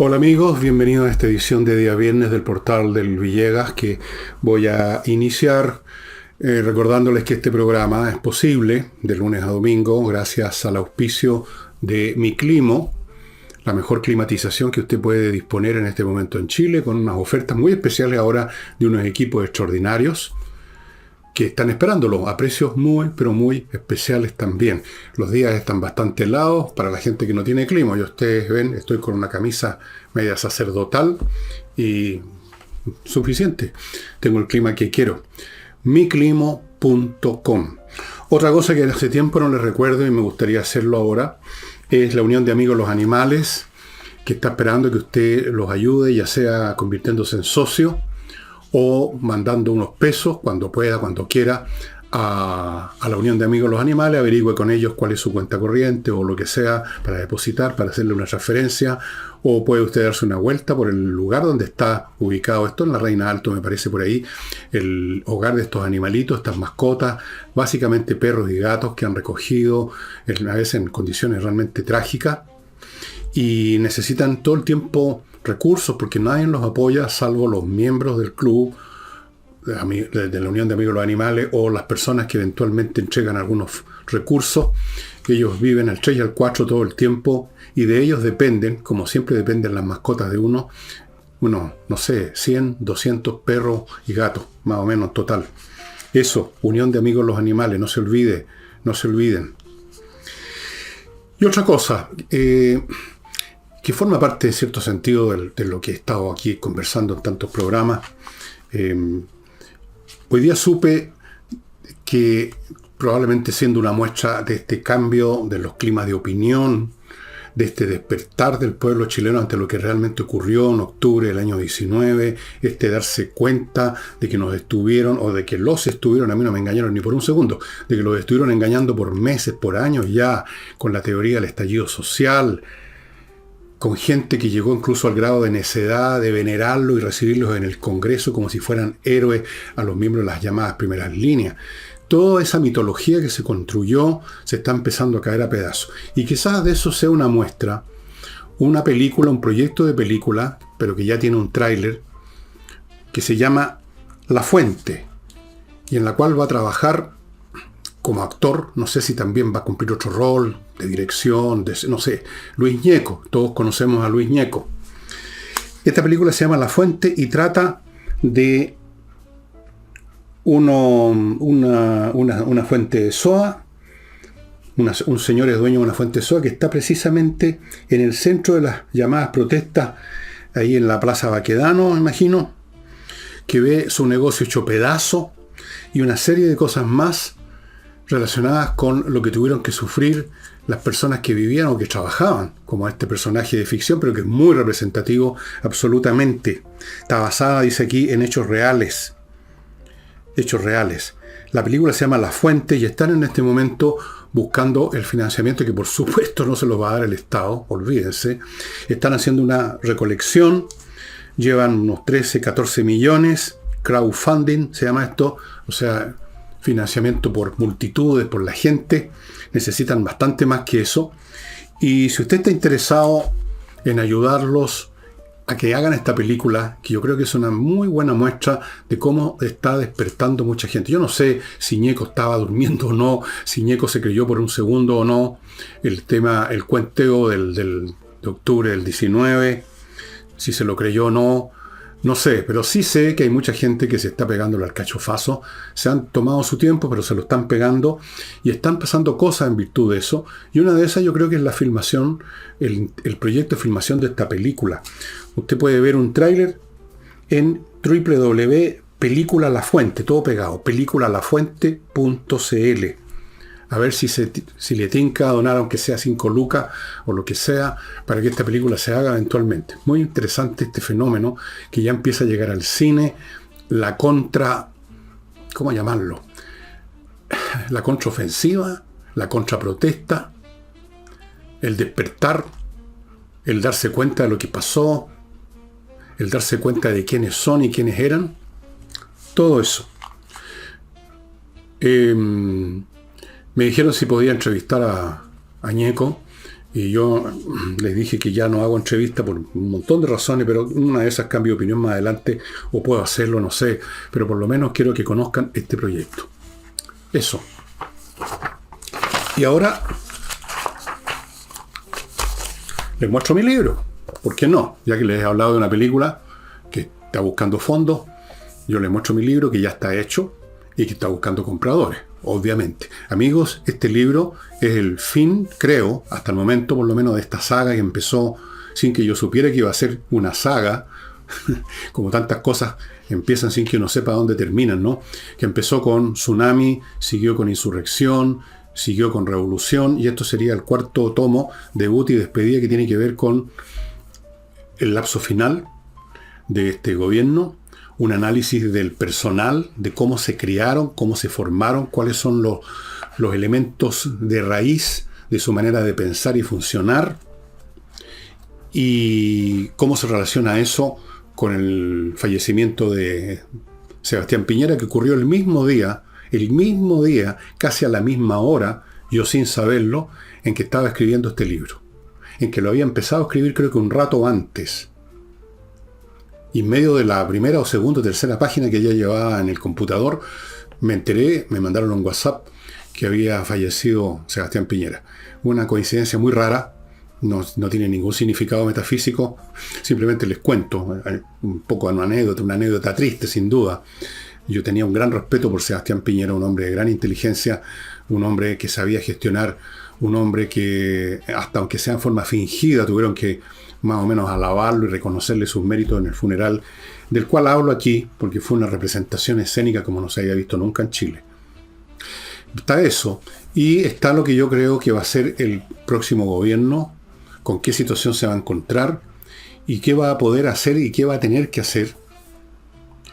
Hola amigos, bienvenidos a esta edición de día viernes del portal del Villegas que voy a iniciar recordándoles que este programa es posible de lunes a domingo gracias al auspicio de Mi Climo, la mejor climatización que usted puede disponer en este momento en Chile, con unas ofertas muy especiales ahora de unos equipos extraordinarios que están esperándolo a precios muy, pero muy especiales también. Los días están bastante helados para la gente que no tiene clima. Y ustedes ven, estoy con una camisa media sacerdotal y suficiente. Tengo el clima que quiero. miclimo.com. Otra cosa que hace tiempo no les recuerdo y me gustaría hacerlo ahora es la Unión de Amigos Los Animales, que está esperando que usted los ayude, ya sea convirtiéndose en socio o mandando unos pesos cuando pueda, cuando quiera, a la Unión de Amigos Los Animales, averigüe con ellos cuál es su cuenta corriente o lo que sea para depositar, para hacerle una transferencia, o puede usted darse una vuelta por el lugar donde está ubicado esto, en la Reina Alto, me parece por ahí, el hogar de estos animalitos, estas mascotas, básicamente perros y gatos que han recogido, a veces en condiciones realmente trágicas, y necesitan todo el tiempo recursos porque nadie los apoya salvo los miembros del club de la Unión de Amigos de los Animales o las personas que eventualmente entregan algunos recursos. Ellos viven al 3 y al 4 todo el tiempo y de ellos dependen, como siempre dependen las mascotas de uno, no sé, 100, 200 perros y gatos, más o menos total. Eso, Unión de Amigos de los Animales, no se olvide, no se olviden. Y otra cosa, que forma parte en cierto sentido de lo que he estado aquí conversando en tantos programas. Hoy día supe que probablemente siendo una muestra de este cambio de los climas de opinión, de este despertar del pueblo chileno ante lo que realmente ocurrió en octubre del año 19, darse cuenta de que nos estuvieron, o de que los estuvieron, a mí no me engañaron ni por un segundo, de que los estuvieron engañando por meses, por años ya, con la teoría del estallido social, con gente que llegó incluso al grado de necedad de venerarlo y recibirlos en el Congreso como si fueran héroes a los miembros de las llamadas primeras líneas. Toda esa mitología que se construyó se está empezando a caer a pedazos. Y quizás de eso sea una muestra, una película, un proyecto de película, pero que ya tiene un tráiler, que se llama La Fuente, y en la cual va a trabajar como actor, no sé si también va a cumplir otro rol de dirección, no sé, Luis Ñeco, todos conocemos a Luis Ñeco. Esta película se llama La Fuente y trata de una fuente de soa, un señor es dueño de una fuente de soa que está precisamente en el centro de las llamadas protestas, ahí en la Plaza Baquedano, me imagino, que ve su negocio hecho pedazo y una serie de cosas más relacionadas con lo que tuvieron que sufrir las personas que vivían o que trabajaban, como este personaje de ficción, pero que es muy representativo absolutamente. Está basada, dice aquí, en hechos reales. Hechos reales. La película se llama La Fuente y están en este momento buscando el financiamiento que por supuesto no se los va a dar el Estado, olvídense. Están haciendo una recolección, llevan unos 13, 14 millones, crowdfunding se llama esto, o sea, financiamiento por multitudes, por la gente, necesitan bastante más que eso. Y si usted está interesado en ayudarlos a que hagan esta película, que yo creo que es una muy buena muestra de cómo está despertando mucha gente. Yo no sé si Ñeco estaba durmiendo o no, si Ñeco se creyó por un segundo o no, el cuenteo de octubre del 19, si se lo creyó o no. No sé, pero sí sé que hay mucha gente que se está pegándole al cachofazo. Se han tomado su tiempo, pero se lo están pegando y están pasando cosas en virtud de eso. Y una de esas yo creo que es la filmación, el proyecto de filmación de esta película. Usted puede ver un tráiler en www.película La Fuente, todo pegado, peliculalafuente.cl. A ver si le tinca a donar, aunque sea 5 lucas o lo que sea, para que esta película se haga eventualmente. Muy interesante este fenómeno que ya empieza a llegar al cine, ¿cómo llamarlo? La contraofensiva, la contraprotesta, el despertar, el darse cuenta de lo que pasó, el darse cuenta de quiénes son y quiénes eran. Todo eso. Me dijeron si podía entrevistar a Ñeco Y yo les dije que ya no hago entrevista por un montón de razones, pero una de esas cambio de opinión más adelante, o puedo hacerlo, no sé, pero por lo menos quiero que conozcan este proyecto. Eso. Y ahora les muestro mi libro. ¿Por qué no? Ya que les he hablado de una película que está buscando fondos, yo les muestro mi libro que ya está hecho y que está buscando compradores. Obviamente. Amigos, este libro es el fin, creo, hasta el momento por lo menos, de esta saga que empezó sin que yo supiera que iba a ser una saga, como tantas cosas empiezan sin que uno sepa dónde terminan, ¿no? Que empezó con Tsunami, siguió con Insurrección, siguió con Revolución, y esto sería el cuarto tomo, debut y despedida, que tiene que ver con el lapso final de este gobierno. Un análisis del personal, de cómo se criaron, cómo se formaron, cuáles son los elementos de raíz de su manera de pensar y funcionar, y cómo se relaciona eso con el fallecimiento de Sebastián Piñera, que ocurrió el mismo día, casi a la misma hora, yo sin saberlo, en que estaba escribiendo este libro, en que lo había empezado a escribir creo que un rato antes. Y en medio de la primera o segunda o tercera página que ya llevaba en el computador, me enteré, me mandaron un WhatsApp que había fallecido Sebastián Piñera. Una coincidencia muy rara, no tiene ningún significado metafísico, simplemente les cuento un poco una anécdota triste sin duda. Yo tenía un gran respeto por Sebastián Piñera, un hombre de gran inteligencia, un hombre que sabía gestionar, un hombre que, hasta aunque sea en forma fingida, tuvieron que más o menos alabarlo y reconocerle sus méritos en el funeral, del cual hablo aquí, porque fue una representación escénica como no se había visto nunca en Chile. Está eso, y está lo que yo creo que va a ser el próximo gobierno, con qué situación se va a encontrar, y qué va a poder hacer y qué va a tener que hacer,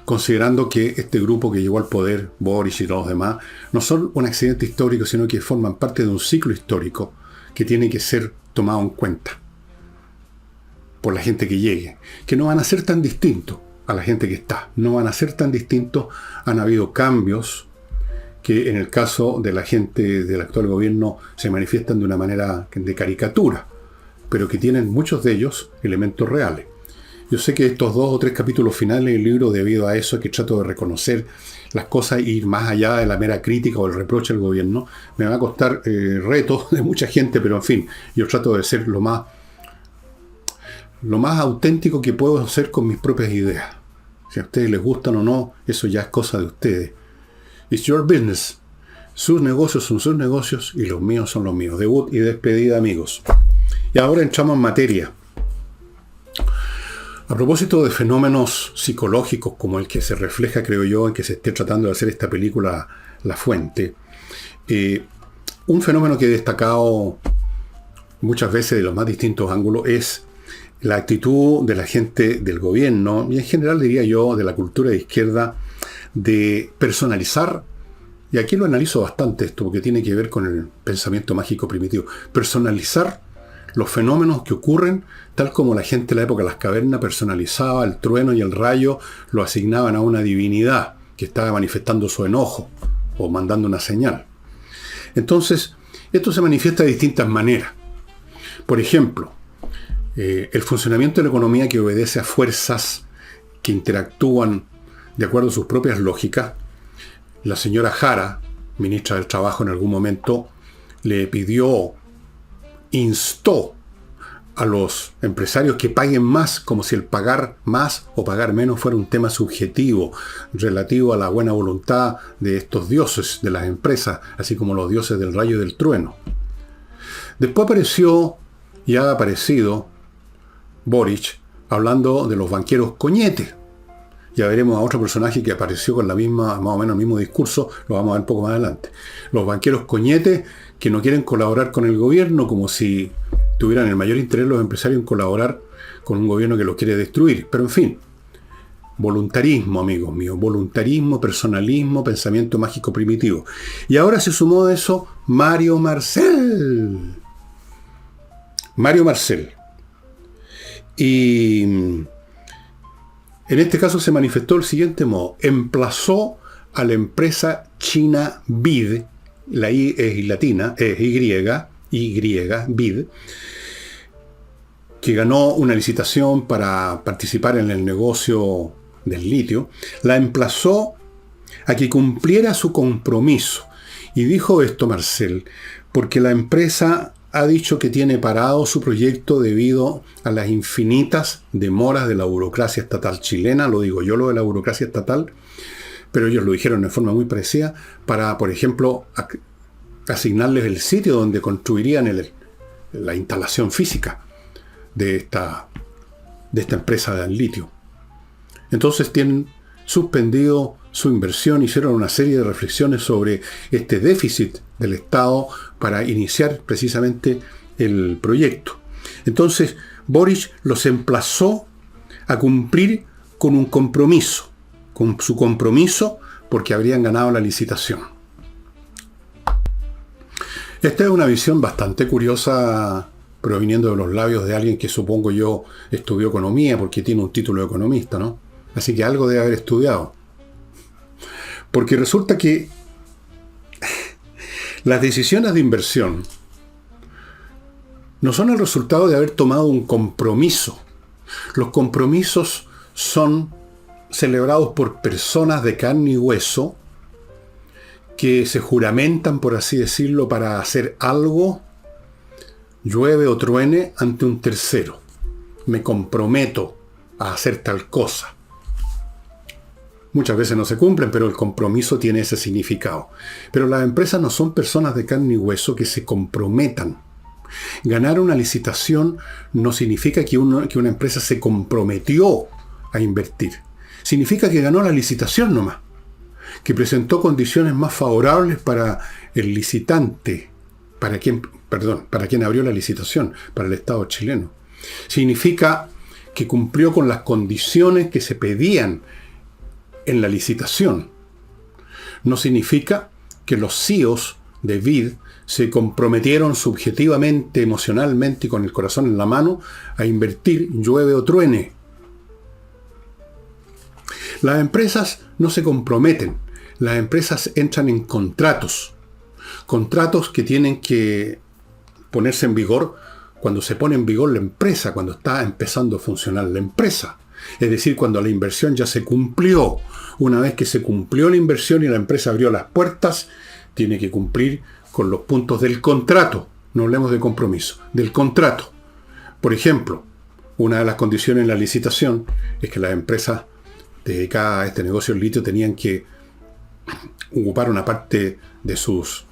considerando que este grupo que llegó al poder, Boris y los demás, no son un accidente histórico, sino que forman parte de un ciclo histórico que tiene que ser tomado en cuenta por la gente que llegue, que no van a ser tan distintos a la gente que está, no van a ser tan distintos. Han habido cambios que en el caso de la gente del actual gobierno se manifiestan de una manera de caricatura, pero que tienen muchos de ellos elementos reales. Yo sé que estos 2 o 3 capítulos finales del libro, debido a eso, que trato de reconocer las cosas e ir más allá de la mera crítica o el reproche al gobierno, me va a costar retos de mucha gente, pero en fin, yo trato de ser lo más auténtico que puedo hacer con mis propias ideas. Si a ustedes les gustan o no, eso ya es cosa de ustedes. It's your business. Sus negocios son sus negocios y los míos son los míos. Debut y despedida, amigos. Y ahora entramos en materia. A propósito de fenómenos psicológicos como el que se refleja, creo yo, en que se esté tratando de hacer esta película La Fuente, un fenómeno que he destacado muchas veces de los más distintos ángulos es la actitud de la gente del gobierno, y en general diría yo de la cultura de izquierda, de personalizar, y aquí lo analizo bastante esto, porque tiene que ver con el pensamiento mágico primitivo, personalizar los fenómenos que ocurren, tal como la gente en la época de las cavernas personalizaba el trueno y el rayo, lo asignaban a una divinidad que estaba manifestando su enojo o mandando una señal. Entonces, esto se manifiesta de distintas maneras. Por ejemplo, el funcionamiento de la economía que obedece a fuerzas que interactúan de acuerdo a sus propias lógicas. La señora Jara, ministra del Trabajo, en algún momento le instó a los empresarios que paguen más, como si el pagar más o pagar menos fuera un tema subjetivo, relativo a la buena voluntad de estos dioses de las empresas, así como los dioses del rayo y del trueno. Después apareció, y ha aparecido, Boric, hablando de los banqueros coñetes. Ya veremos a otro personaje que apareció con la misma, más o menos el mismo discurso, lo vamos a ver un poco más adelante. Los banqueros coñetes que no quieren colaborar con el gobierno, como si tuvieran el mayor interés los empresarios en colaborar con un gobierno que los quiere destruir. Pero en fin, voluntarismo, amigos míos, voluntarismo, personalismo, pensamiento mágico primitivo. Y ahora se sumó a eso Mario Marcel. Y en este caso se manifestó del siguiente modo. Emplazó a la empresa china BID, la I es latina, es Y, BID, que ganó una licitación para participar en el negocio del litio, la emplazó a que cumpliera su compromiso. Y dijo esto Marcel, porque la empresa ha dicho que tiene parado su proyecto debido a las infinitas demoras de la burocracia estatal chilena. Lo digo yo, lo de la burocracia estatal, pero ellos lo dijeron de forma muy parecida, para, por ejemplo, asignarles el sitio donde construirían la instalación física de esta empresa del litio. Entonces tienen suspendido su inversión, hicieron una serie de reflexiones sobre este déficit del Estado para iniciar precisamente el proyecto. Entonces Boric los emplazó a cumplir con un compromiso, con su compromiso, porque habrían ganado la licitación. Esta es una visión bastante curiosa proviniendo de los labios de alguien que supongo yo estudió economía, porque tiene un título de economista, ¿no? Así que algo debe haber estudiado. Porque resulta que las decisiones de inversión no son el resultado de haber tomado un compromiso. Los compromisos son celebrados por personas de carne y hueso que se juramentan, por así decirlo, para hacer algo, llueve o truene, ante un tercero. Me comprometo a hacer tal cosa. Muchas veces no se cumplen, pero el compromiso tiene ese significado. Pero las empresas no son personas de carne y hueso que se comprometan. Ganar una licitación no significa que una empresa se comprometió a invertir. Significa que ganó la licitación nomás, que presentó condiciones más favorables para el licitante, para quien abrió la licitación, para el Estado chileno. Significa que cumplió con las condiciones que se pedían en la licitación. No significa que los CEOs de BID se comprometieron subjetivamente, emocionalmente y con el corazón en la mano a invertir, llueve o truene. Las empresas no se comprometen. Las empresas entran en contratos. Contratos que tienen que ponerse en vigor cuando se pone en vigor la empresa, cuando está empezando a funcionar la empresa. Es decir, cuando la inversión ya se cumplió. Una vez que se cumplió la inversión y la empresa abrió las puertas, tiene que cumplir con los puntos del contrato. No hablemos de compromiso, del contrato. Por ejemplo, una de las condiciones en la licitación es que las empresas dedicadas a este negocio del litio tenían que ocupar una parte de sus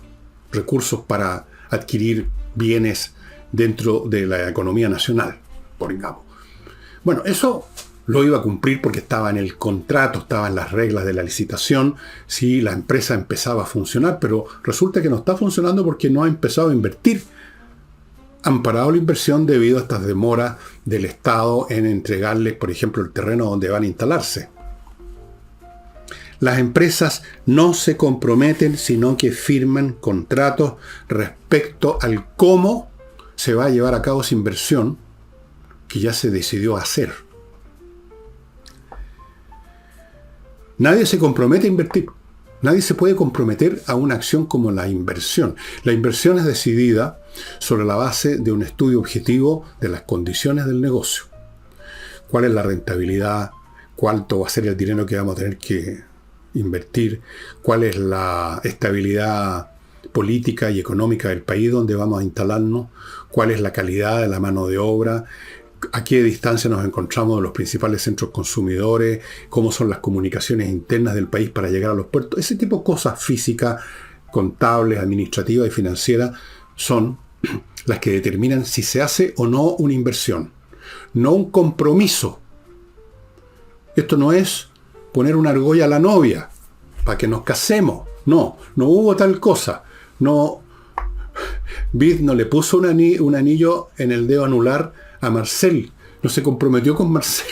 recursos para adquirir bienes dentro de la economía nacional, por ejemplo. Bueno, eso lo iba a cumplir porque estaba en el contrato, estaba en las reglas de la licitación, si la empresa empezaba a funcionar, pero resulta que no está funcionando porque no ha empezado a invertir. Han parado la inversión debido a estas demoras del Estado en entregarles, por ejemplo, el terreno donde van a instalarse. Las empresas no se comprometen, sino que firman contratos respecto al cómo se va a llevar a cabo esa inversión que ya se decidió hacer. Nadie se compromete a invertir. Nadie se puede comprometer a una acción como la inversión. La inversión es decidida sobre la base de un estudio objetivo de las condiciones del negocio. ¿Cuál es la rentabilidad? ¿Cuánto va a ser el dinero que vamos a tener que invertir? ¿Cuál es la estabilidad política y económica del país donde vamos a instalarnos? ¿Cuál es la calidad de la mano de obra? ¿A qué distancia nos encontramos de los principales centros consumidores? ¿Cómo son las comunicaciones internas del país para llegar a los puertos? Ese tipo de cosas físicas, contables, administrativas y financieras son las que determinan si se hace o no una inversión. No un compromiso. Esto no es poner una argolla a la novia para que nos casemos. No hubo tal cosa. No, BID no le puso un anillo en el dedo anular a Marcel, no se comprometió con Marcel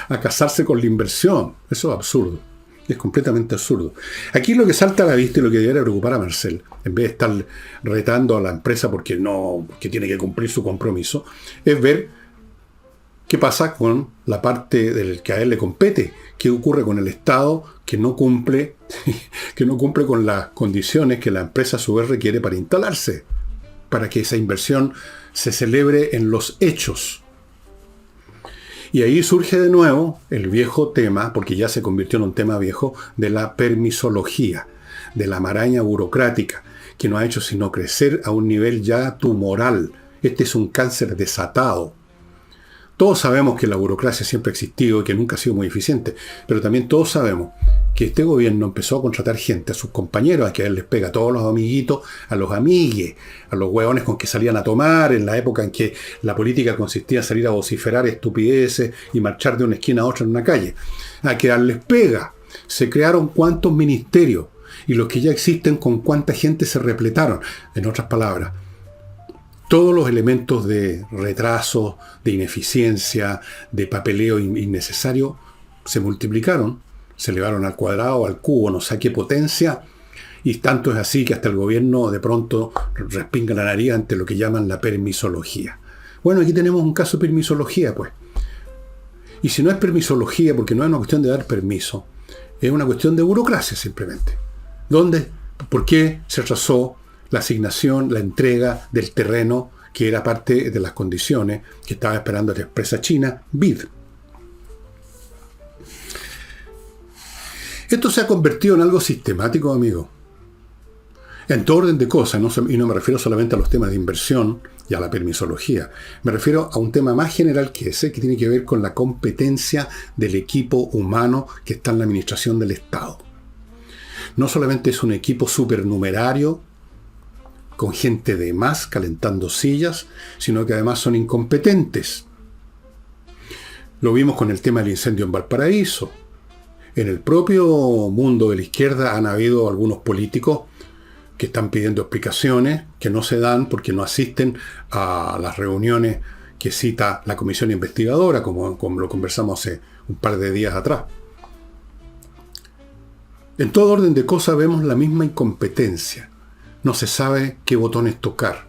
a casarse con la inversión. Eso es absurdo, es completamente absurdo. Aquí lo que salta a la vista y lo que debería preocupar a Marcel, en vez de estar retando a la empresa porque tiene que cumplir su compromiso, es ver qué pasa con la parte del que a él le compete, qué ocurre con el Estado que no cumple con las condiciones que la empresa a su vez requiere para instalarse. para que esa inversión se celebre en los hechos. Y ahí surge de nuevo el viejo tema, porque ya se convirtió en un tema viejo, de la permisología, de la maraña burocrática, que no ha hecho sino crecer a un nivel ya tumoral. Este es un cáncer desatado. Todos sabemos que la burocracia siempre ha existido y que nunca ha sido muy eficiente, pero también todos sabemos que este gobierno empezó a contratar gente, a sus compañeros, a que él les pega a todos los amiguitos, a los amigues, a los hueones con que salían a tomar, en la época en que la política consistía en salir a vociferar estupideces y marchar de una esquina a otra en una calle, a que darles pega. Se crearon cuántos ministerios, y los que ya existen con cuánta gente se repletaron. En otras palabras, todos los elementos de retraso, de ineficiencia, de papeleo innecesario, se multiplicaron, se elevaron al cuadrado, al cubo, no sé a qué potencia, y tanto es así que hasta el gobierno de pronto respinga la nariz ante lo que llaman la permisología. Bueno, aquí tenemos un caso de permisología, pues. Y si no es permisología, porque no es una cuestión de dar permiso, es una cuestión de burocracia simplemente. ¿Dónde? ¿Por qué se atrasó la asignación, la entrega del terreno que era parte de las condiciones que estaba esperando la empresa china BID? Esto se ha convertido en algo sistemático, amigo. En todo orden de cosas, y no me refiero solamente a los temas de inversión y a la permisología. Me refiero a un tema más general que ese, que tiene que ver con la competencia del equipo humano que está en la administración del Estado. No solamente es un equipo supernumerario, con gente de más calentando sillas, sino que además son incompetentes. Lo vimos con el tema del incendio en Valparaíso. En el propio mundo de la izquierda han habido algunos políticos que están pidiendo explicaciones, que no se dan porque no asisten a las reuniones que cita la comisión investigadora, como lo conversamos hace un par de días atrás. En todo orden de cosas vemos la misma incompetencia. No se sabe qué botones tocar.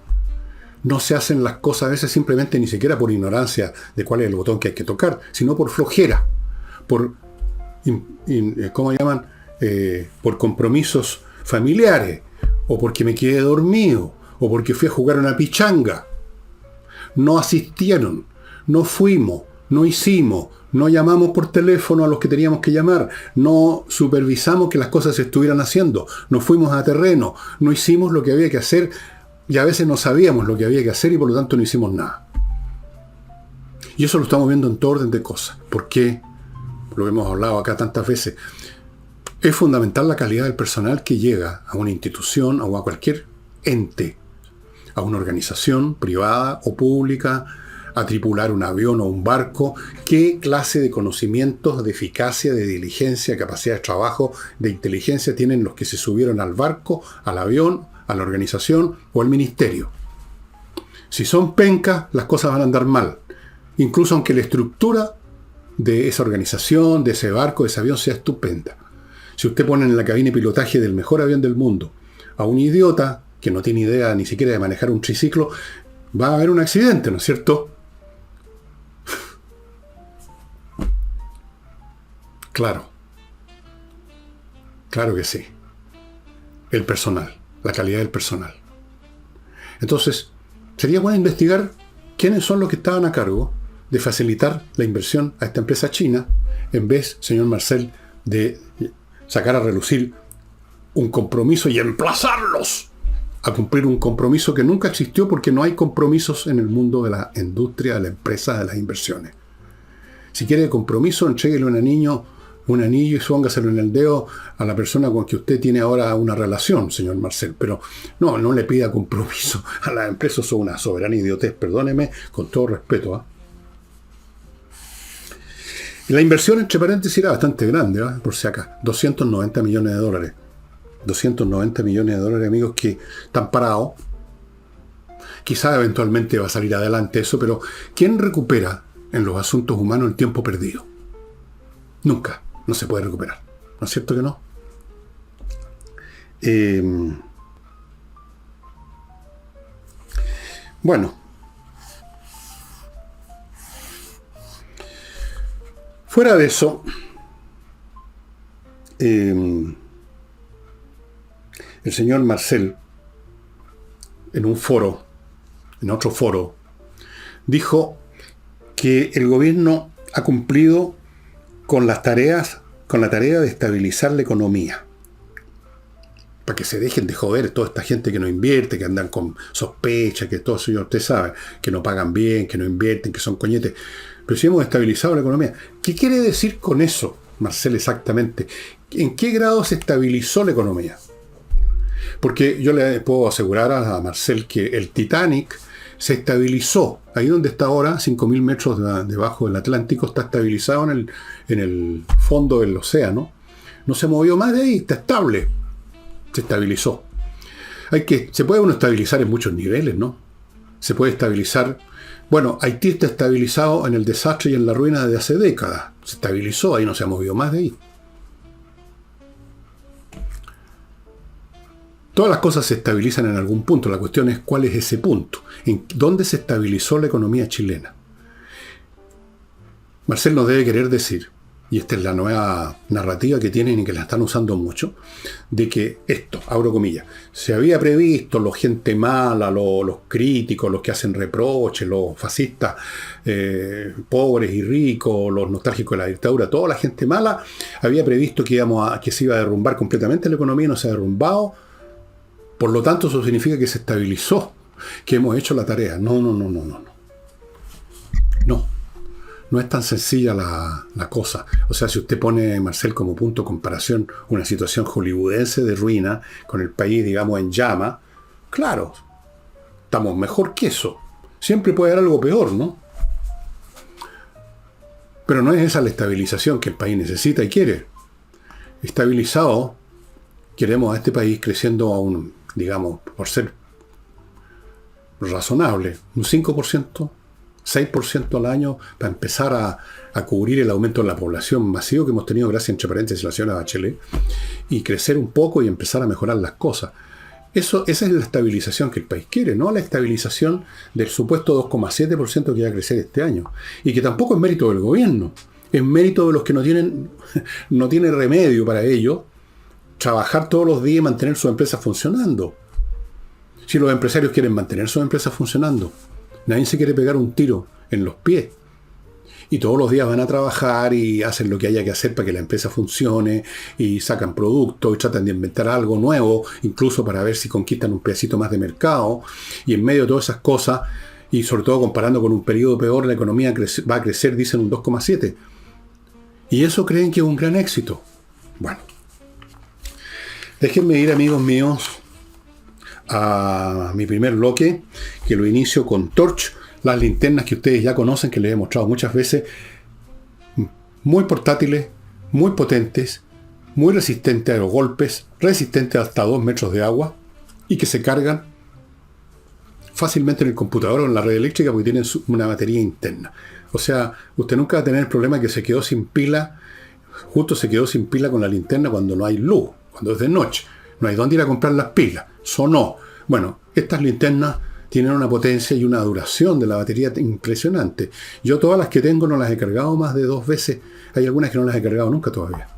No se hacen las cosas a veces simplemente ni siquiera por ignorancia de cuál es el botón que hay que tocar, sino por flojera, por, ¿cómo llaman? Por compromisos familiares, o porque me quedé dormido, o porque fui a jugar una pichanga. No asistieron, no fuimos, no hicimos, no llamamos por teléfono a los que teníamos que llamar, no supervisamos que las cosas se estuvieran haciendo, no fuimos a terreno, no hicimos lo que había que hacer, y a veces no sabíamos lo que había que hacer y por lo tanto no hicimos nada. Y eso lo estamos viendo en todo orden de cosas. ¿Por qué? Lo hemos hablado acá tantas veces. Es fundamental la calidad del personal que llega a una institución o a cualquier ente, a una organización privada o pública, a tripular un avión o un barco. ¿Qué clase de conocimientos, de eficacia, de diligencia, capacidad de trabajo, de inteligencia tienen los que se subieron al barco, al avión, a la organización o al ministerio? Si son pencas, las cosas van a andar mal. Incluso aunque la estructura de esa organización, de ese barco, de ese avión sea estupenda. Si usted pone en la cabina de pilotaje del mejor avión del mundo a un idiota que no tiene idea ni siquiera de manejar un triciclo, va a haber un accidente, ¿no es cierto? Claro. Claro que sí. El personal, la calidad del personal. Entonces, sería bueno investigar quiénes son los que estaban a cargo de facilitar la inversión a esta empresa china, en vez, señor Marcel, de sacar a relucir un compromiso y emplazarlos a cumplir un compromiso que nunca existió, porque no hay compromisos en el mundo de la industria, de la empresa, de las inversiones. Si quiere compromiso, entréguele un anillo y póngaselo en el dedo a la persona con que usted tiene ahora una relación, señor Marcel. Pero no le pida compromiso a las empresas. Eso es una soberana idiotez, perdóneme, con todo respeto. La inversión, entre paréntesis, era bastante grande, por si acá. 290 millones de dólares. 290 millones de dólares, amigos, que están parados. Quizá eventualmente va a salir adelante eso, pero ¿quién recupera en los asuntos humanos el tiempo perdido? Nunca. No se puede recuperar. ¿No es cierto que no? Bueno. Fuera de eso, el señor Marcel, en un foro en otro foro, dijo que el gobierno ha cumplido con las tareas, con la tarea de estabilizar la economía. Para que se dejen de joder toda esta gente que no invierte, que andan con sospechas, que todo eso, usted sabe, que no pagan bien, que no invierten, que son coñetes. Pero si hemos estabilizado la economía. ¿Qué quiere decir con eso, Marcel, exactamente? ¿En qué grado se estabilizó la economía? Porque yo le puedo asegurar a Marcel que el Titanic se estabilizó. Ahí donde está ahora, 5.000 metros debajo del Atlántico, está estabilizado en el fondo del océano. No se movió más de ahí, está estable. Se estabilizó. Se puede uno estabilizar en muchos niveles, ¿no? Se puede estabilizar. Bueno, Haití está estabilizado en el desastre y en la ruina desde hace décadas. Se estabilizó, ahí no se ha movido más de ahí. Todas las cosas se estabilizan en algún punto. La cuestión es cuál es ese punto. ¿En dónde se estabilizó la economía chilena? Marcel nos debe querer decir, y esta es la nueva narrativa que tienen y que la están usando mucho, de que esto, abro comillas, se había previsto, los gente mala, los críticos, los que hacen reproches, los fascistas pobres y ricos, los nostálgicos de la dictadura, toda la gente mala, había previsto que se iba a derrumbar completamente la economía y no se ha derrumbado. Por lo tanto, eso significa que se estabilizó, que hemos hecho la tarea. No. No es tan sencilla la cosa. O sea, si usted pone, Marcel, como punto de comparación una situación hollywoodense de ruina con el país, digamos, en llama, claro, estamos mejor que eso. Siempre puede haber algo peor, ¿no? Pero no es esa la estabilización que el país necesita y quiere. Estabilizado, queremos a este país creciendo a un, digamos, por ser razonable, un 5%, 6% al año, para empezar a cubrir el aumento de la población masivo que hemos tenido gracias, entre paréntesis, a la señora Bachelet, y crecer un poco y empezar a mejorar las cosas. Esa es la estabilización que el país quiere, no la estabilización del supuesto 2,7% que va a crecer este año. Y que tampoco es mérito del gobierno, es mérito de los que no tienen remedio para ello, trabajar todos los días y mantener sus empresas funcionando. Si los empresarios quieren mantener sus empresas funcionando, nadie se quiere pegar un tiro en los pies. Y todos los días van a trabajar y hacen lo que haya que hacer para que la empresa funcione, y sacan productos y tratan de inventar algo nuevo, incluso para ver si conquistan un pedacito más de mercado. Y en medio de todas esas cosas, y sobre todo comparando con un periodo peor, la economía va a crecer, dicen, un 2,7. Y eso creen que es un gran éxito. Bueno, déjenme ir, amigos míos, a mi primer bloque, que lo inicio con Torch, las linternas que ustedes ya conocen, que les he mostrado muchas veces, muy portátiles, muy potentes, muy resistentes a los golpes, resistentes hasta 2 metros de agua, y que se cargan fácilmente en el computador o en la red eléctrica porque tienen una batería interna. O sea, usted nunca va a tener el problema que se quedó sin pila, justo se quedó sin pila con la linterna cuando no hay luz, cuando es de noche. No hay dónde ir a comprar las pilas. Sonó. Bueno, estas linternas tienen una potencia y una duración de la batería impresionante. Yo todas las que tengo no las he cargado más de 2 veces. Hay algunas que no las he cargado nunca todavía.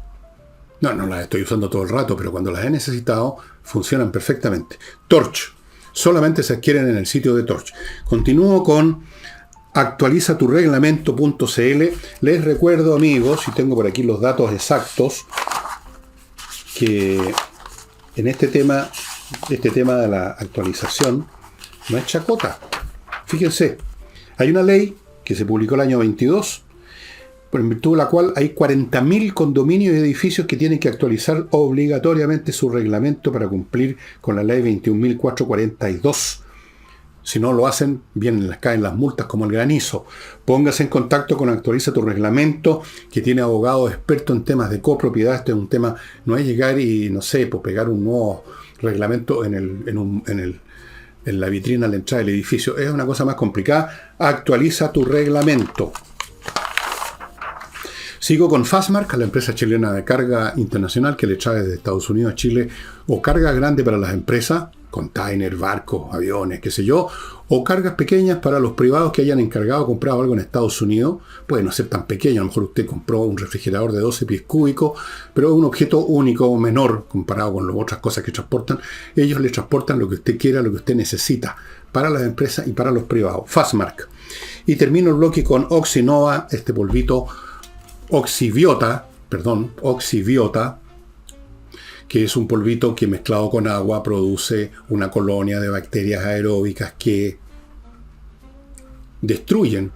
No las estoy usando todo el rato, pero cuando las he necesitado funcionan perfectamente. Torch. Solamente se adquieren en el sitio de Torch. Continúo con actualizatureglamento.cl. Les recuerdo, amigos, y tengo por aquí los datos exactos, que en este tema de la actualización no es chacota. Fíjense, hay una ley que se publicó el año 22, en virtud de la cual hay 40.000 condominios y edificios que tienen que actualizar obligatoriamente su reglamento para cumplir con la ley 21.442. Si no lo hacen, les caen las multas como el granizo. Póngase en contacto con Actualiza tu Reglamento, que tiene abogados expertos en temas de copropiedad. Este es un tema, no es llegar y, no sé, pues pegar un nuevo reglamento en la vitrina a la entrada del edificio. Es una cosa más complicada. Actualiza tu reglamento. Sigo con Fastmark, la empresa chilena de carga internacional que le trae desde Estados Unidos a Chile o carga grande para las empresas, container, barcos, aviones, qué sé yo, o cargas pequeñas para los privados que hayan encargado o comprado algo en Estados Unidos. Puede no ser tan pequeño, a lo mejor usted compró un refrigerador de 12 pies cúbicos, pero es un objeto único, menor, comparado con las otras cosas que transportan. Ellos le transportan lo que usted quiera, lo que usted necesita, para las empresas y para los privados. Fastmark. Y termino el bloque con Oxinova, este polvito Oxiviota, que es un polvito que mezclado con agua produce una colonia de bacterias aeróbicas que destruyen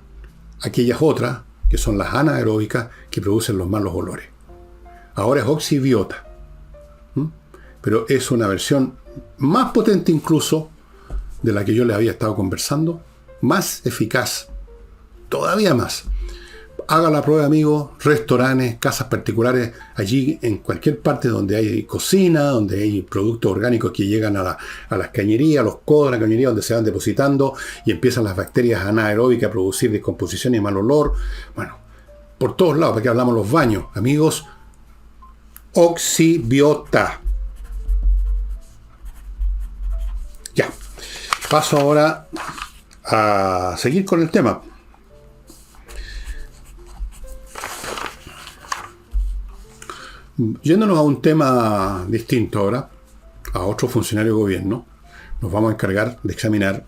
aquellas otras, que son las anaeróbicas, que producen los malos olores. Ahora es Oxiviota, pero es una versión más potente incluso de la que yo le había estado conversando, más eficaz, todavía más. Haga la prueba, amigos, restaurantes, casas particulares, allí en cualquier parte donde hay cocina, donde hay productos orgánicos que llegan a las cañerías, a los codos de la cañería donde se van depositando y empiezan las bacterias anaeróbicas a producir descomposición y mal olor. Bueno, por todos lados, porque hablamos los baños. Amigos, Oxiviota. Ya, paso ahora a seguir con el tema. Yéndonos a un tema distinto ahora, a otro funcionario de gobierno, nos vamos a encargar de examinar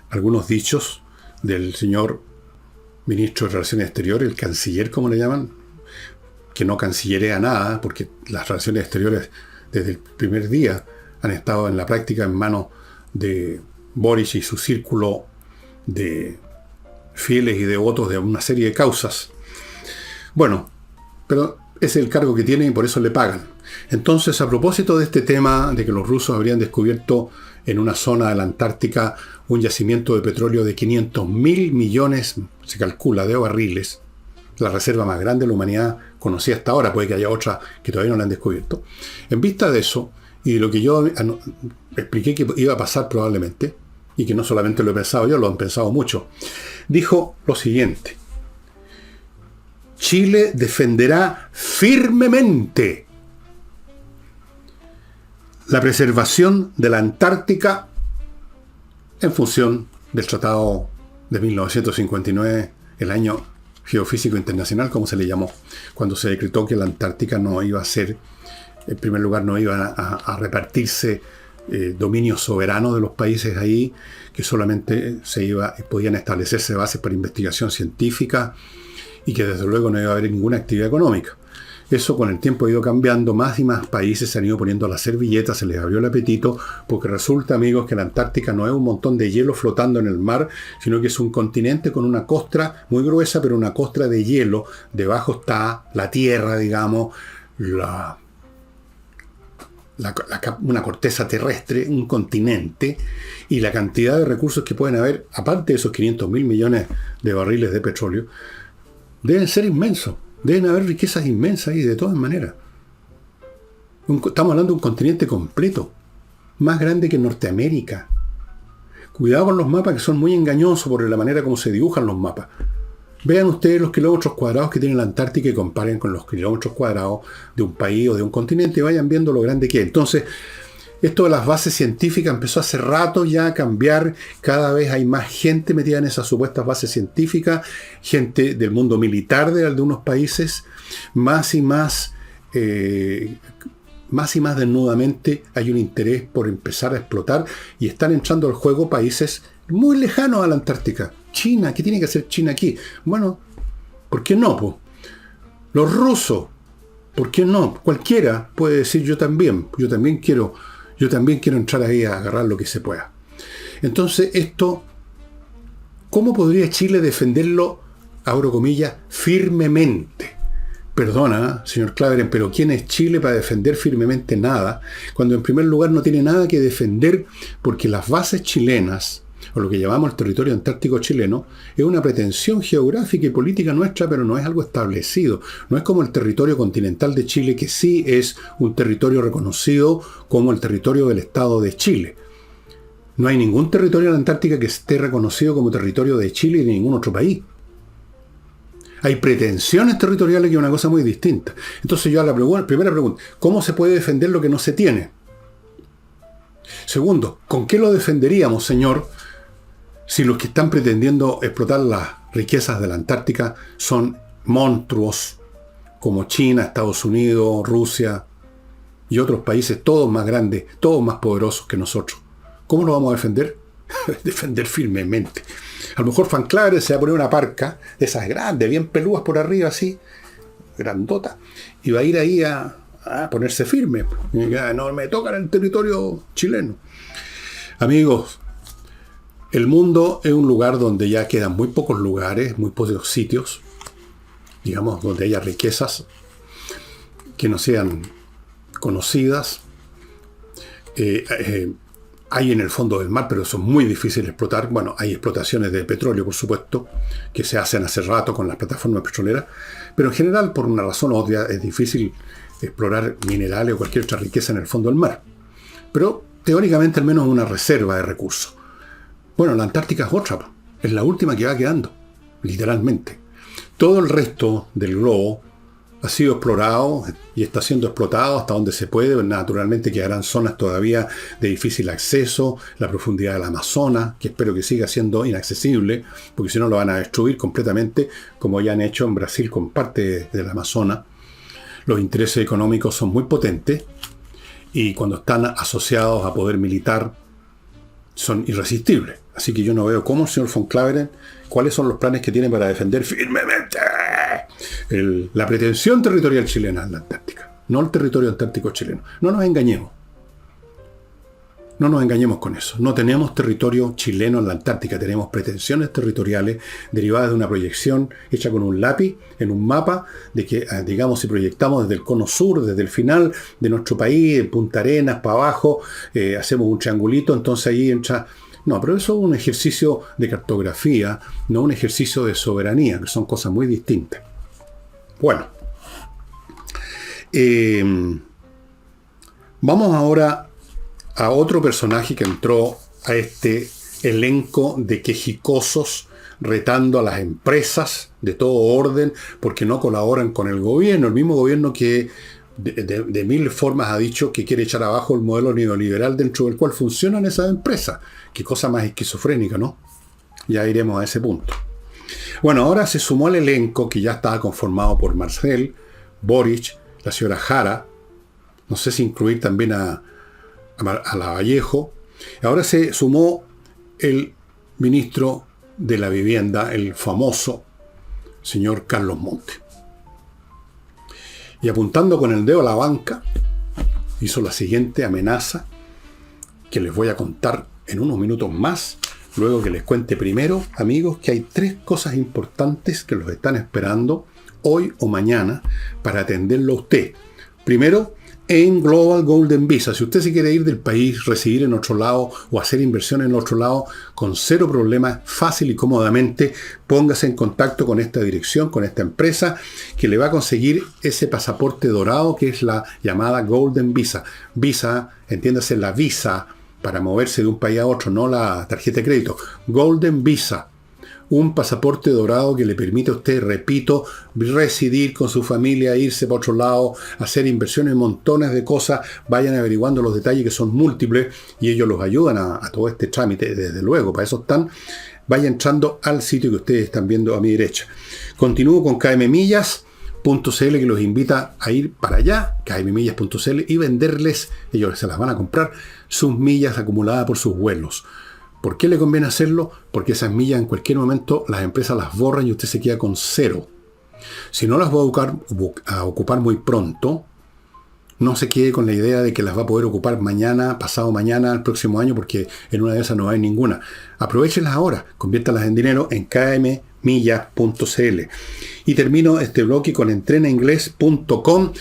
algunos dichos del señor ministro de Relaciones Exteriores, el canciller, como le llaman, que no cancillerea nada, porque las relaciones exteriores desde el primer día han estado en la práctica en manos de Boric y su círculo de fieles y devotos de una serie de causas. Bueno, pero es el cargo que tiene y por eso le pagan. Entonces, a propósito de este tema de que los rusos habrían descubierto en una zona de la Antártica un yacimiento de petróleo de 500.000 millones, se calcula, de barriles, la reserva más grande de la humanidad conocida hasta ahora, puede que haya otra que todavía no la han descubierto. En vista de eso, y de lo que yo expliqué que iba a pasar probablemente, y que no solamente lo he pensado yo, lo han pensado mucho, dijo lo siguiente: Chile defenderá firmemente la preservación de la Antártica en función del Tratado de 1959, el año geofísico internacional, como se le llamó, cuando se decretó que la Antártica no iba a ser, en primer lugar, no iba a repartirse dominio soberano de los países ahí, que solamente podían establecerse bases para investigación científica, y que desde luego no iba a haber ninguna actividad económica. Eso con el tiempo ha ido cambiando, más y más países se han ido poniendo a la servilleta, se les abrió el apetito, porque resulta, amigos, que la Antártica no es un montón de hielo flotando en el mar, sino que es un continente con una costra muy gruesa, pero una costra de hielo. Debajo está la tierra, digamos, una corteza terrestre, un continente, y la cantidad de recursos que pueden haber, aparte de esos 500.000 millones de barriles de petróleo, deben ser inmensos. Deben haber riquezas inmensas ahí, de todas maneras. Estamos hablando de un continente completo, más grande que Norteamérica. Cuidado con los mapas, que son muy engañosos por la manera como se dibujan los mapas. Vean ustedes los kilómetros cuadrados que tiene la Antártica y comparen con los kilómetros cuadrados de un país o de un continente y vayan viendo lo grande que es. Entonces, esto de las bases científicas empezó hace rato ya a cambiar. Cada vez hay más gente metida en esas supuestas bases científicas, gente del mundo militar de algunos países, más y más desnudamente hay un interés por empezar a explotar y están entrando al juego países muy lejanos a la Antártica. China, ¿qué tiene que hacer China aquí? Bueno, ¿por qué no? Po? Los rusos, ¿por qué no? Cualquiera puede decir yo también quiero entrar ahí a agarrar lo que se pueda. Entonces, esto, ¿cómo podría Chile defenderlo, abro comillas, firmemente? Perdona, señor Claveren, pero ¿quién es Chile para defender firmemente nada? Cuando en primer lugar no tiene nada que defender, porque las bases chilenas, o lo que llamamos el territorio antártico chileno, es una pretensión geográfica y política nuestra, pero no es algo establecido. No es como el territorio continental de Chile, que sí es un territorio reconocido como el territorio del Estado de Chile. No hay ningún territorio en la Antártica que esté reconocido como territorio de Chile y de ningún otro país. Hay pretensiones territoriales, que es una cosa muy distinta. Entonces yo a la primera pregunta, ¿cómo se puede defender lo que no se tiene? Segundo, ¿con qué lo defenderíamos, señor, si los que están pretendiendo explotar las riquezas de la Antártica son monstruos como China, Estados Unidos, Rusia y otros países, todos más grandes, todos más poderosos que nosotros? ¿Cómo lo vamos a defender? Defender firmemente. A lo mejor Van Claveren se va a poner una parca de esas grandes, bien pelúas por arriba, así, grandota, y va a ir ahí a ponerse firme. No me tocan el territorio chileno. Amigos, el mundo es un lugar donde ya quedan muy pocos lugares, muy pocos sitios, digamos, donde haya riquezas que no sean conocidas. Hay en el fondo del mar, pero eso es muy difícil de explotar. Bueno, hay explotaciones de petróleo, por supuesto, que se hacen hace rato con las plataformas petroleras, pero en general, por una razón obvia, es difícil explorar minerales o cualquier otra riqueza en el fondo del mar. Pero teóricamente al menos es una reserva de recursos. Bueno, la Antártica es otra, es la última que va quedando, literalmente. Todo el resto del globo ha sido explorado y está siendo explotado hasta donde se puede. Naturalmente quedarán zonas todavía de difícil acceso, la profundidad del Amazonas, que espero que siga siendo inaccesible, porque si no lo van a destruir completamente, como ya han hecho en Brasil con parte del Amazonas. Los intereses económicos son muy potentes y cuando están asociados a poder militar son irresistibles. Así que yo no veo cómo el señor Van Claveren, cuáles son los planes que tiene para defender firmemente la pretensión territorial chilena en la Antártica, no el territorio antártico chileno. No nos engañemos. No nos engañemos con eso. No tenemos territorio chileno en la Antártica, tenemos pretensiones territoriales derivadas de una proyección hecha con un lápiz en un mapa de que, digamos, si proyectamos desde el cono sur, desde el final de nuestro país, en Punta Arenas, para abajo, hacemos un triangulito, entonces ahí entra... No, pero eso es un ejercicio de cartografía, no un ejercicio de soberanía, que son cosas muy distintas. Bueno, vamos ahora a otro personaje que entró a este elenco de quejicosos retando a las empresas de todo orden porque no colaboran con el gobierno. El mismo gobierno que de mil formas ha dicho que quiere echar abajo el modelo neoliberal dentro del cual funcionan esas empresas. Qué cosa más esquizofrénica, ¿no? Ya iremos a ese punto. Bueno, ahora se sumó al elenco que ya estaba conformado por Marcel, Boric, la señora Jara, no sé si incluir también a Lavallejo. Ahora se sumó el ministro de la Vivienda, el famoso señor Carlos Monte. Y apuntando con el dedo a la banca, hizo la siguiente amenaza que les voy a contar en unos minutos más, luego que les cuente primero, amigos, que hay 3 cosas importantes que los están esperando hoy o mañana para atenderlo a usted. Primero, en Global Golden Visa. Si usted se quiere ir del país, residir en otro lado o hacer inversión en otro lado, con 0 problemas, fácil y cómodamente, póngase en contacto con esta dirección, con esta empresa, que le va a conseguir ese pasaporte dorado que es la llamada Golden Visa. Visa, entiéndase, la visa para moverse de un país a otro, no la tarjeta de crédito. Golden Visa. Un pasaporte dorado que le permite a usted, repito, residir con su familia, irse para otro lado, hacer inversiones en montones de cosas. Vayan averiguando los detalles que son múltiples y ellos los ayudan a todo este trámite, desde luego, para eso están. Vaya entrando al sitio que ustedes están viendo a mi derecha. Continúo con kmmillas.cl, que los invita a ir para allá, kmmillas.cl, y venderles, ellos se las van a comprar, sus millas acumuladas por sus vuelos. ¿Por qué le conviene hacerlo? Porque esas millas en cualquier momento las empresas las borran y usted se queda con 0. Si no las va a ocupar muy pronto, no se quede con la idea de que las va a poder ocupar mañana, pasado mañana, el próximo año, porque en una de esas no hay ninguna. Aprovéchenlas ahora, conviértalas en dinero en kmmillas.cl. Y termino este bloque con entrenainglés.com,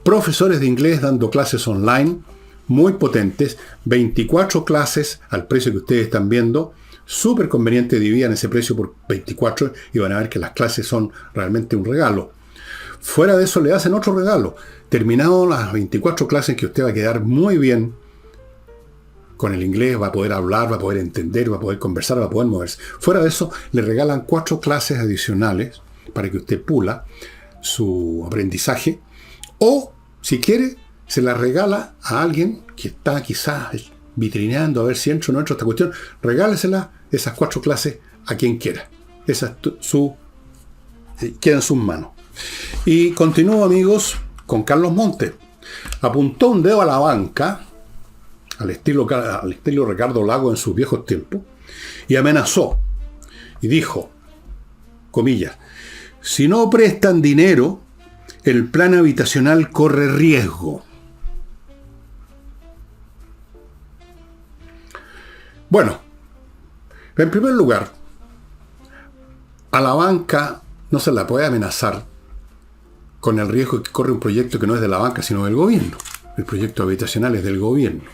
profesores de inglés dando clases online, muy potentes, 24 clases al precio que ustedes están viendo, súper conveniente, dividan ese precio por 24 y van a ver que las clases son realmente un regalo. Fuera de eso le hacen otro regalo. Terminado las 24 clases que usted va a quedar muy bien con el inglés, va a poder hablar, va a poder entender, va a poder conversar, va a poder moverse. Fuera de eso le regalan 4 clases adicionales para que usted pula su aprendizaje, o si quiere, se la regala a alguien que está quizás vitrineando a ver si entro o no entro a esta cuestión. Regálesela, esas 4 clases, a quien quiera. Esa es queda en sus manos. Y continúo, amigos, con Carlos Montes. Apuntó un dedo a la banca, al estilo Ricardo Lago en sus viejos tiempos, y amenazó. Y dijo, comillas, si no prestan dinero, el plan habitacional corre riesgo. Bueno, en primer lugar, a la banca no se la puede amenazar con el riesgo de que corre un proyecto que no es de la banca, sino del gobierno. El proyecto habitacional es del gobierno,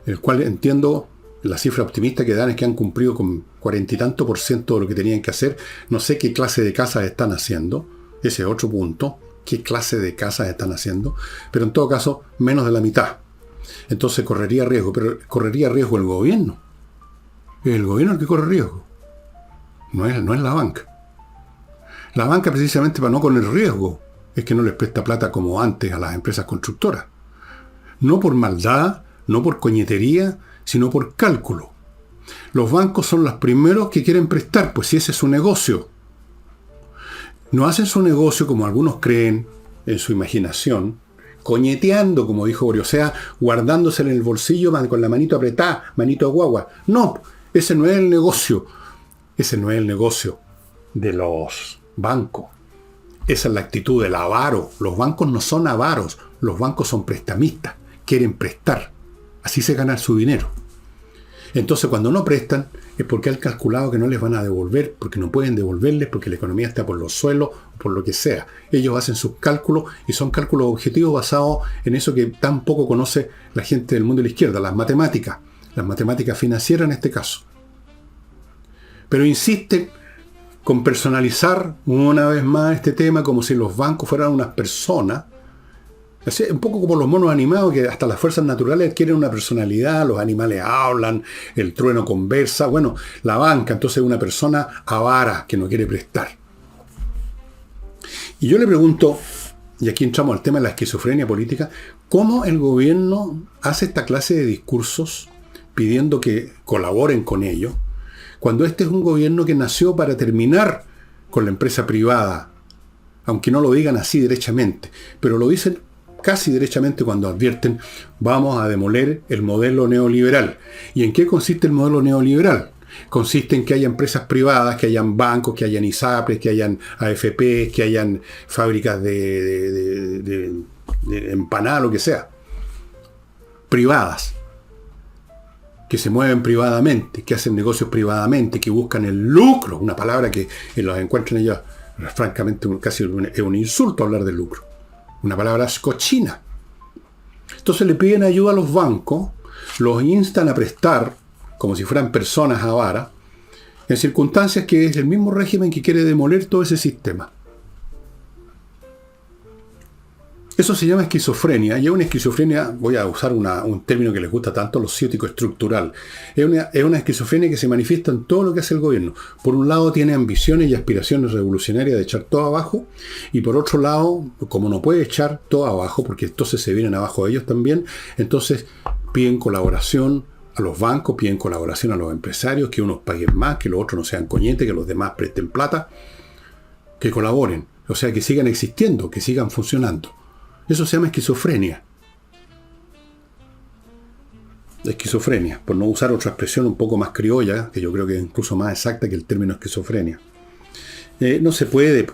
el cual entiendo la cifra optimista que dan es que han cumplido con 40 y tanto % de lo que tenían que hacer. No sé qué clase de casas están haciendo, ese es otro punto, qué clase de casas están haciendo, pero en todo caso, menos de la mitad. Entonces correría riesgo, pero correría riesgo el gobierno. Es el gobierno el que corre riesgo, no es la banca. La banca, precisamente para no correr riesgo, es que no les presta plata como antes a las empresas constructoras. No por maldad, no por coñetería, sino por cálculo. Los bancos son los primeros que quieren prestar, pues si ese es su negocio. No hacen su negocio como algunos creen en su imaginación, coñeteando, como dijo Borio, o sea, guardándose en el bolsillo con la manito apretada, manito de guagua. No, ese no es el negocio. Ese no es el negocio de los bancos. Esa es la actitud del avaro. Los bancos no son avaros, los bancos son prestamistas, quieren prestar. Así se gana su dinero. Entonces, cuando no prestan, es porque han calculado que no les van a devolver, porque no pueden devolverles, porque la economía está por los suelos, por lo que sea. Ellos hacen sus cálculos y son cálculos objetivos basados en eso que tan poco conoce la gente del mundo de la izquierda, las matemáticas financieras en este caso. Pero insisten con personalizar una vez más este tema como si los bancos fueran unas personas. Es un poco como los monos animados, que hasta las fuerzas naturales adquieren una personalidad, los animales hablan, el trueno conversa. Bueno, la banca entonces es una persona avara que no quiere prestar. Y yo le pregunto, y aquí entramos al tema de la esquizofrenia política, ¿cómo el gobierno hace esta clase de discursos pidiendo que colaboren con ello, cuando este es un gobierno que nació para terminar con la empresa privada, aunque no lo digan así derechamente, pero lo dicen casi derechamente cuando advierten, vamos a demoler el modelo neoliberal? ¿Y en qué consiste el modelo neoliberal? Consiste en que haya empresas privadas, que hayan bancos, que hayan ISAPRES, que hayan AFP, que hayan fábricas de empanada, lo que sea, privadas, que se mueven privadamente, que hacen negocios privadamente, que buscan el lucro, una palabra que los encuentran ellos, francamente, casi es un insulto hablar de lucro, una palabra cochina. Entonces le piden ayuda a los bancos, los instan a prestar, como si fueran personas avaras, en circunstancias que es el mismo régimen que quiere demoler todo ese sistema. Eso se llama esquizofrenia, y es una esquizofrenia, voy a usar un término que les gusta tanto, lo ciútico-estructural. Es una esquizofrenia que se manifiesta en todo lo que hace el gobierno. Por un lado tiene ambiciones y aspiraciones revolucionarias de echar todo abajo, y por otro lado, como no puede echar todo abajo, porque entonces se vienen abajo ellos también, entonces piden colaboración a los bancos, piden colaboración a los empresarios, que unos paguen más, que los otros no sean coñetes, que los demás presten plata, que colaboren, o sea, que sigan existiendo, que sigan funcionando. Eso se llama esquizofrenia. Esquizofrenia, por no usar otra expresión un poco más criolla, que yo creo que es incluso más exacta que el término esquizofrenia. No se puede.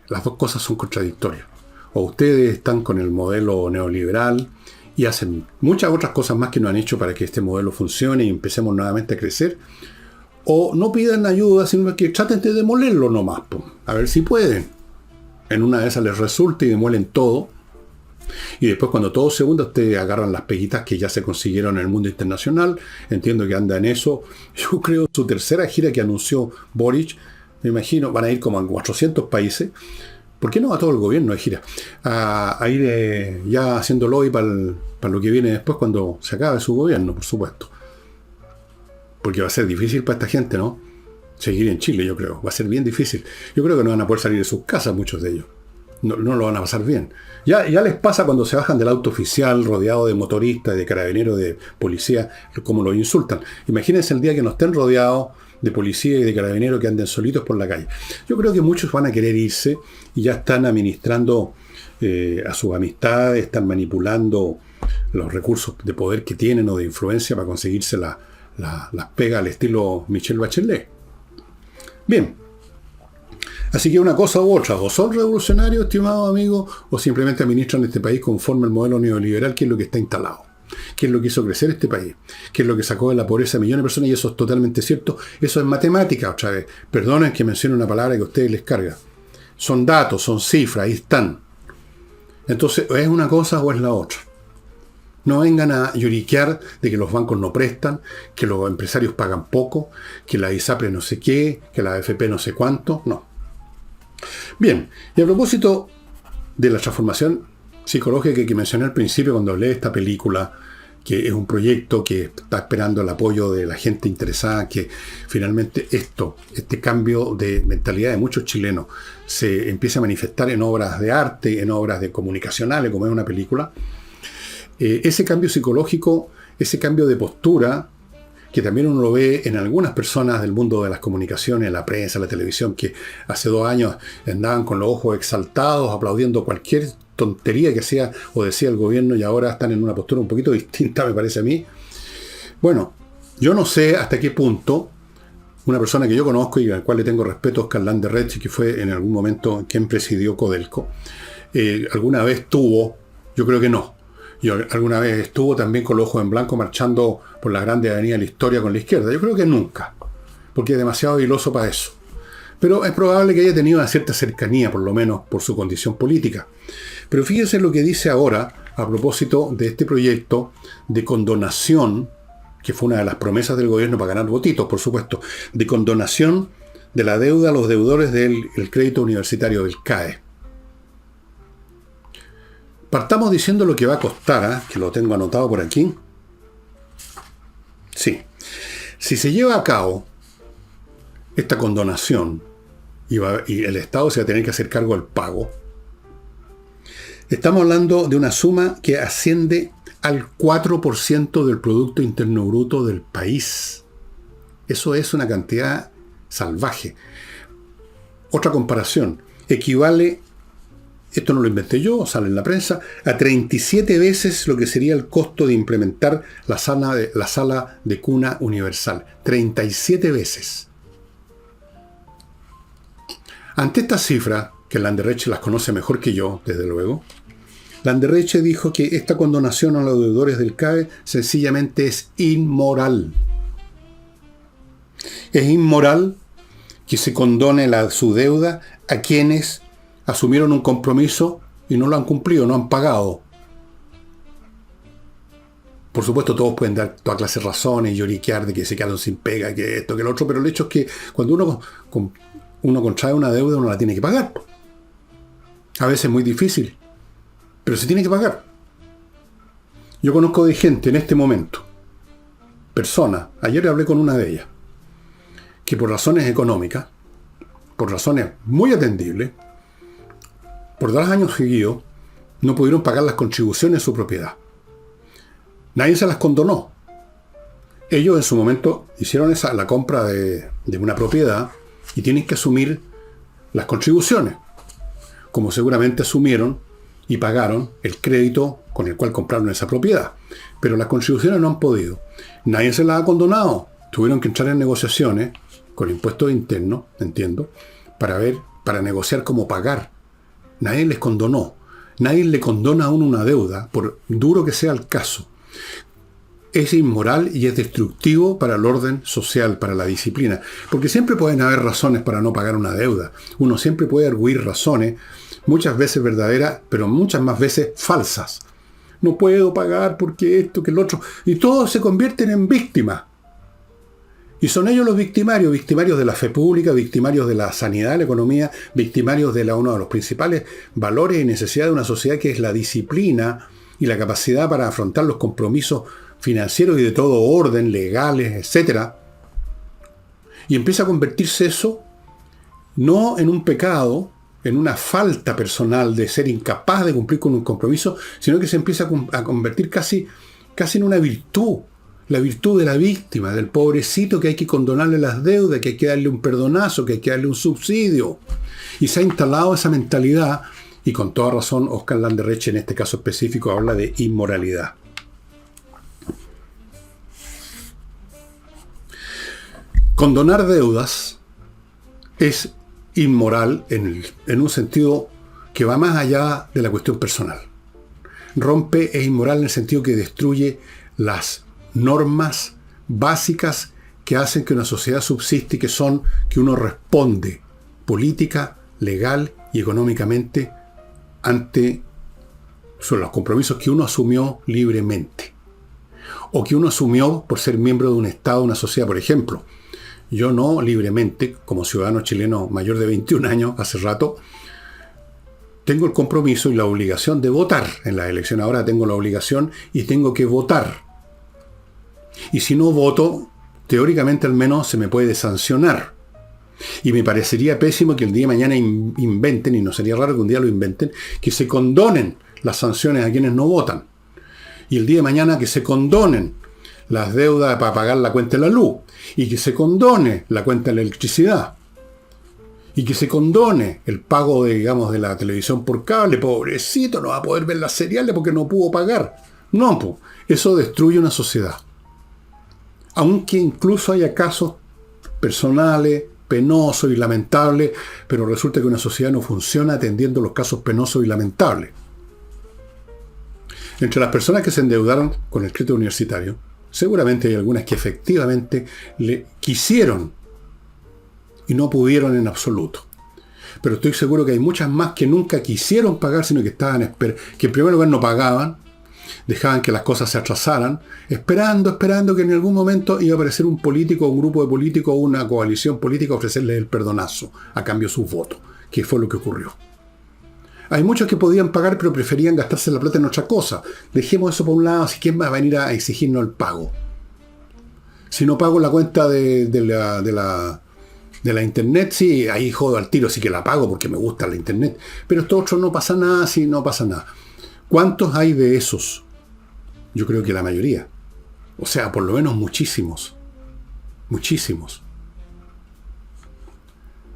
Las dos cosas son contradictorias. O ustedes están con el modelo neoliberal y hacen muchas otras cosas más que no han hecho para que este modelo funcione y empecemos nuevamente a crecer, o no pidan ayuda, sino que traten de demolerlo nomás, a ver si pueden. En una de esas les resulta y demuelen todo. Y después, cuando todo se hunda, ustedes agarran las peguitas que ya se consiguieron en el mundo internacional. Entiendo que anda en eso. Yo creo su tercera gira que anunció Boric, me imagino, van a ir como a 400 países. ¿Por qué no a todo el gobierno de gira? A ir ya haciendo lobby para lo que viene después cuando se acabe su gobierno, por supuesto. Porque va a ser difícil para esta gente, ¿no? Seguir en Chile, yo creo. Va a ser bien difícil. Yo creo que no van a poder salir de sus casas muchos de ellos. No lo van a pasar bien. Ya les pasa cuando se bajan del auto oficial, rodeado de motoristas, de carabineros, de policía, como los insultan. Imagínense el día que no estén rodeados de policía y de carabineros que anden solitos por la calle. Yo creo que muchos van a querer irse y ya están administrando a sus amistades, están manipulando los recursos de poder que tienen o de influencia para conseguirse las pegas al estilo Michelle Bachelet. Bien. Así que una cosa u otra, o son revolucionarios, estimados amigos, o simplemente administran este país conforme al modelo neoliberal, que es lo que está instalado, que es lo que hizo crecer este país, que es lo que sacó de la pobreza a millones de personas, y eso es totalmente cierto. Eso es matemática, otra vez. Perdonen que mencione una palabra que a ustedes les carga. Son datos, son cifras, ahí están. Entonces, ¿es una cosa o es la otra? No vengan a lloriquear de que los bancos no prestan, que los empresarios pagan poco, que la ISAPRE no sé qué, que la AFP no sé cuánto, no. Bien, y a propósito de la transformación psicológica que mencioné al principio cuando hablé de esta película, que es un proyecto que está esperando el apoyo de la gente interesada, que finalmente este cambio de mentalidad de muchos chilenos se empieza a manifestar en obras de arte, en obras de comunicacionales, como es una película. Ese cambio psicológico, ese cambio de postura, que también uno lo ve en algunas personas del mundo de las comunicaciones, la prensa, la televisión, que hace 2 años andaban con los ojos exaltados, aplaudiendo cualquier tontería que hacía o decía el gobierno, y ahora están en una postura un poquito distinta, me parece a mí. Bueno, yo no sé hasta qué punto una persona que yo conozco y al cual le tengo respeto, Oscar Landerrecht, que fue en algún momento quien presidió Codelco, alguna vez tuvo, yo creo que no, y alguna vez estuvo también con los ojos en blanco marchando por la grande avenida de la historia con la izquierda. Yo creo que nunca, porque es demasiado iloso para eso. Pero es probable que haya tenido una cierta cercanía, por lo menos por su condición política. Pero fíjense lo que dice ahora a propósito de este proyecto de condonación, que fue una de las promesas del gobierno para ganar votitos, por supuesto, de condonación de la deuda a los deudores del crédito universitario del CAE. Partamos diciendo lo que va a costar, que lo tengo anotado por aquí. Sí. Si se lleva a cabo esta condonación y el Estado se va a tener que hacer cargo del pago, estamos hablando de una suma que asciende al 4% del Producto Interno Bruto del país. Eso es una cantidad salvaje. Otra comparación, equivale, esto no lo inventé yo, sale en la prensa, a 37 veces lo que sería el costo de implementar la sala de cuna universal. 37 veces. Ante esta cifra, que Landerrecht las conoce mejor que yo, desde luego, Landerrecht dijo que esta condonación a los deudores del CAE sencillamente es inmoral. Es inmoral que se condone su deuda a quienes asumieron un compromiso y no lo han cumplido, no han pagado. Por supuesto, todos pueden dar toda clase de razones y lloriquear de que se quedaron sin pega, que esto, que lo otro, pero el hecho es que cuando uno contrae una deuda, uno la tiene que pagar. A veces es muy difícil, pero se tiene que pagar. Yo conozco de gente en este momento, personas, ayer hablé con una de ellas, que por razones económicas, por razones muy atendibles, por 2 años seguidos, no pudieron pagar las contribuciones de su propiedad. Nadie se las condonó. Ellos en su momento hicieron la compra de una propiedad y tienen que asumir las contribuciones, como seguramente asumieron y pagaron el crédito con el cual compraron esa propiedad. Pero las contribuciones no han podido. Nadie se las ha condonado. Tuvieron que entrar en negociaciones con impuestos internos, entiendo, para negociar cómo pagar. Nadie les condonó. Nadie le condona a uno una deuda, por duro que sea el caso. Es inmoral y es destructivo para el orden social, para la disciplina. Porque siempre pueden haber razones para no pagar una deuda. Uno siempre puede arguir razones, muchas veces verdaderas, pero muchas más veces falsas. No puedo pagar porque esto, que el otro. Y todos se convierten en víctimas. Y son ellos los victimarios de la fe pública, victimarios de la sanidad, la economía, victimarios de uno de los principales valores y necesidades de una sociedad, que es la disciplina y la capacidad para afrontar los compromisos financieros y de todo orden, legales, etc. Y empieza a convertirse eso no en un pecado, en una falta personal de ser incapaz de cumplir con un compromiso, sino que se empieza a convertir casi en una virtud. La virtud de la víctima, del pobrecito que hay que condonarle las deudas, que hay que darle un perdonazo, que hay que darle un subsidio. Y se ha instalado esa mentalidad, y con toda razón Oscar Landerreche en este caso específico habla de inmoralidad. Condonar deudas es inmoral en un sentido que va más allá de la cuestión personal. Rompe, es inmoral en el sentido que destruye las normas básicas que hacen que una sociedad subsiste y que son que uno responde política, legal y económicamente ante los compromisos que uno asumió libremente o que uno asumió por ser miembro de un Estado, una sociedad. Por ejemplo, yo no libremente, como ciudadano chileno mayor de 21 años, hace rato, tengo el compromiso y la obligación de votar en las elecciones. Ahora tengo la obligación y tengo que votar. Y si no voto, teóricamente al menos se me puede sancionar. Y me parecería pésimo que el día de mañana inventen, y no sería raro que un día lo inventen, que se condonen las sanciones a quienes no votan. Y el día de mañana que se condonen las deudas para pagar la cuenta de la luz. Y que se condone la cuenta de la electricidad. Y que se condone el pago de la televisión por cable. Pobrecito, no va a poder ver las seriales porque no pudo pagar. No, pues, eso destruye una sociedad. Aunque incluso haya casos personales, penosos y lamentables, pero resulta que una sociedad no funciona atendiendo los casos penosos y lamentables. Entre las personas que se endeudaron con el crédito universitario, seguramente hay algunas que efectivamente le quisieron y no pudieron en absoluto. Pero estoy seguro que hay muchas más que nunca quisieron pagar, sino que estaban que en primer lugar no pagaban, dejaban que las cosas se atrasaran, esperando que en algún momento iba a aparecer un político, un grupo de políticos o una coalición política a ofrecerles el perdonazo a cambio de sus votos, que fue lo que ocurrió. Hay muchos que podían pagar, pero preferían gastarse la plata en otra cosa. Dejemos eso por un lado, así ¿quién va a venir a exigirnos el pago? Si no pago la cuenta de la internet, sí, ahí jodo al tiro, sí que la pago porque me gusta la internet. Pero esto otro no pasa nada, sí, no pasa nada. ¿Cuántos hay de esos? Yo creo que la mayoría. O sea, por lo menos muchísimos. Muchísimos.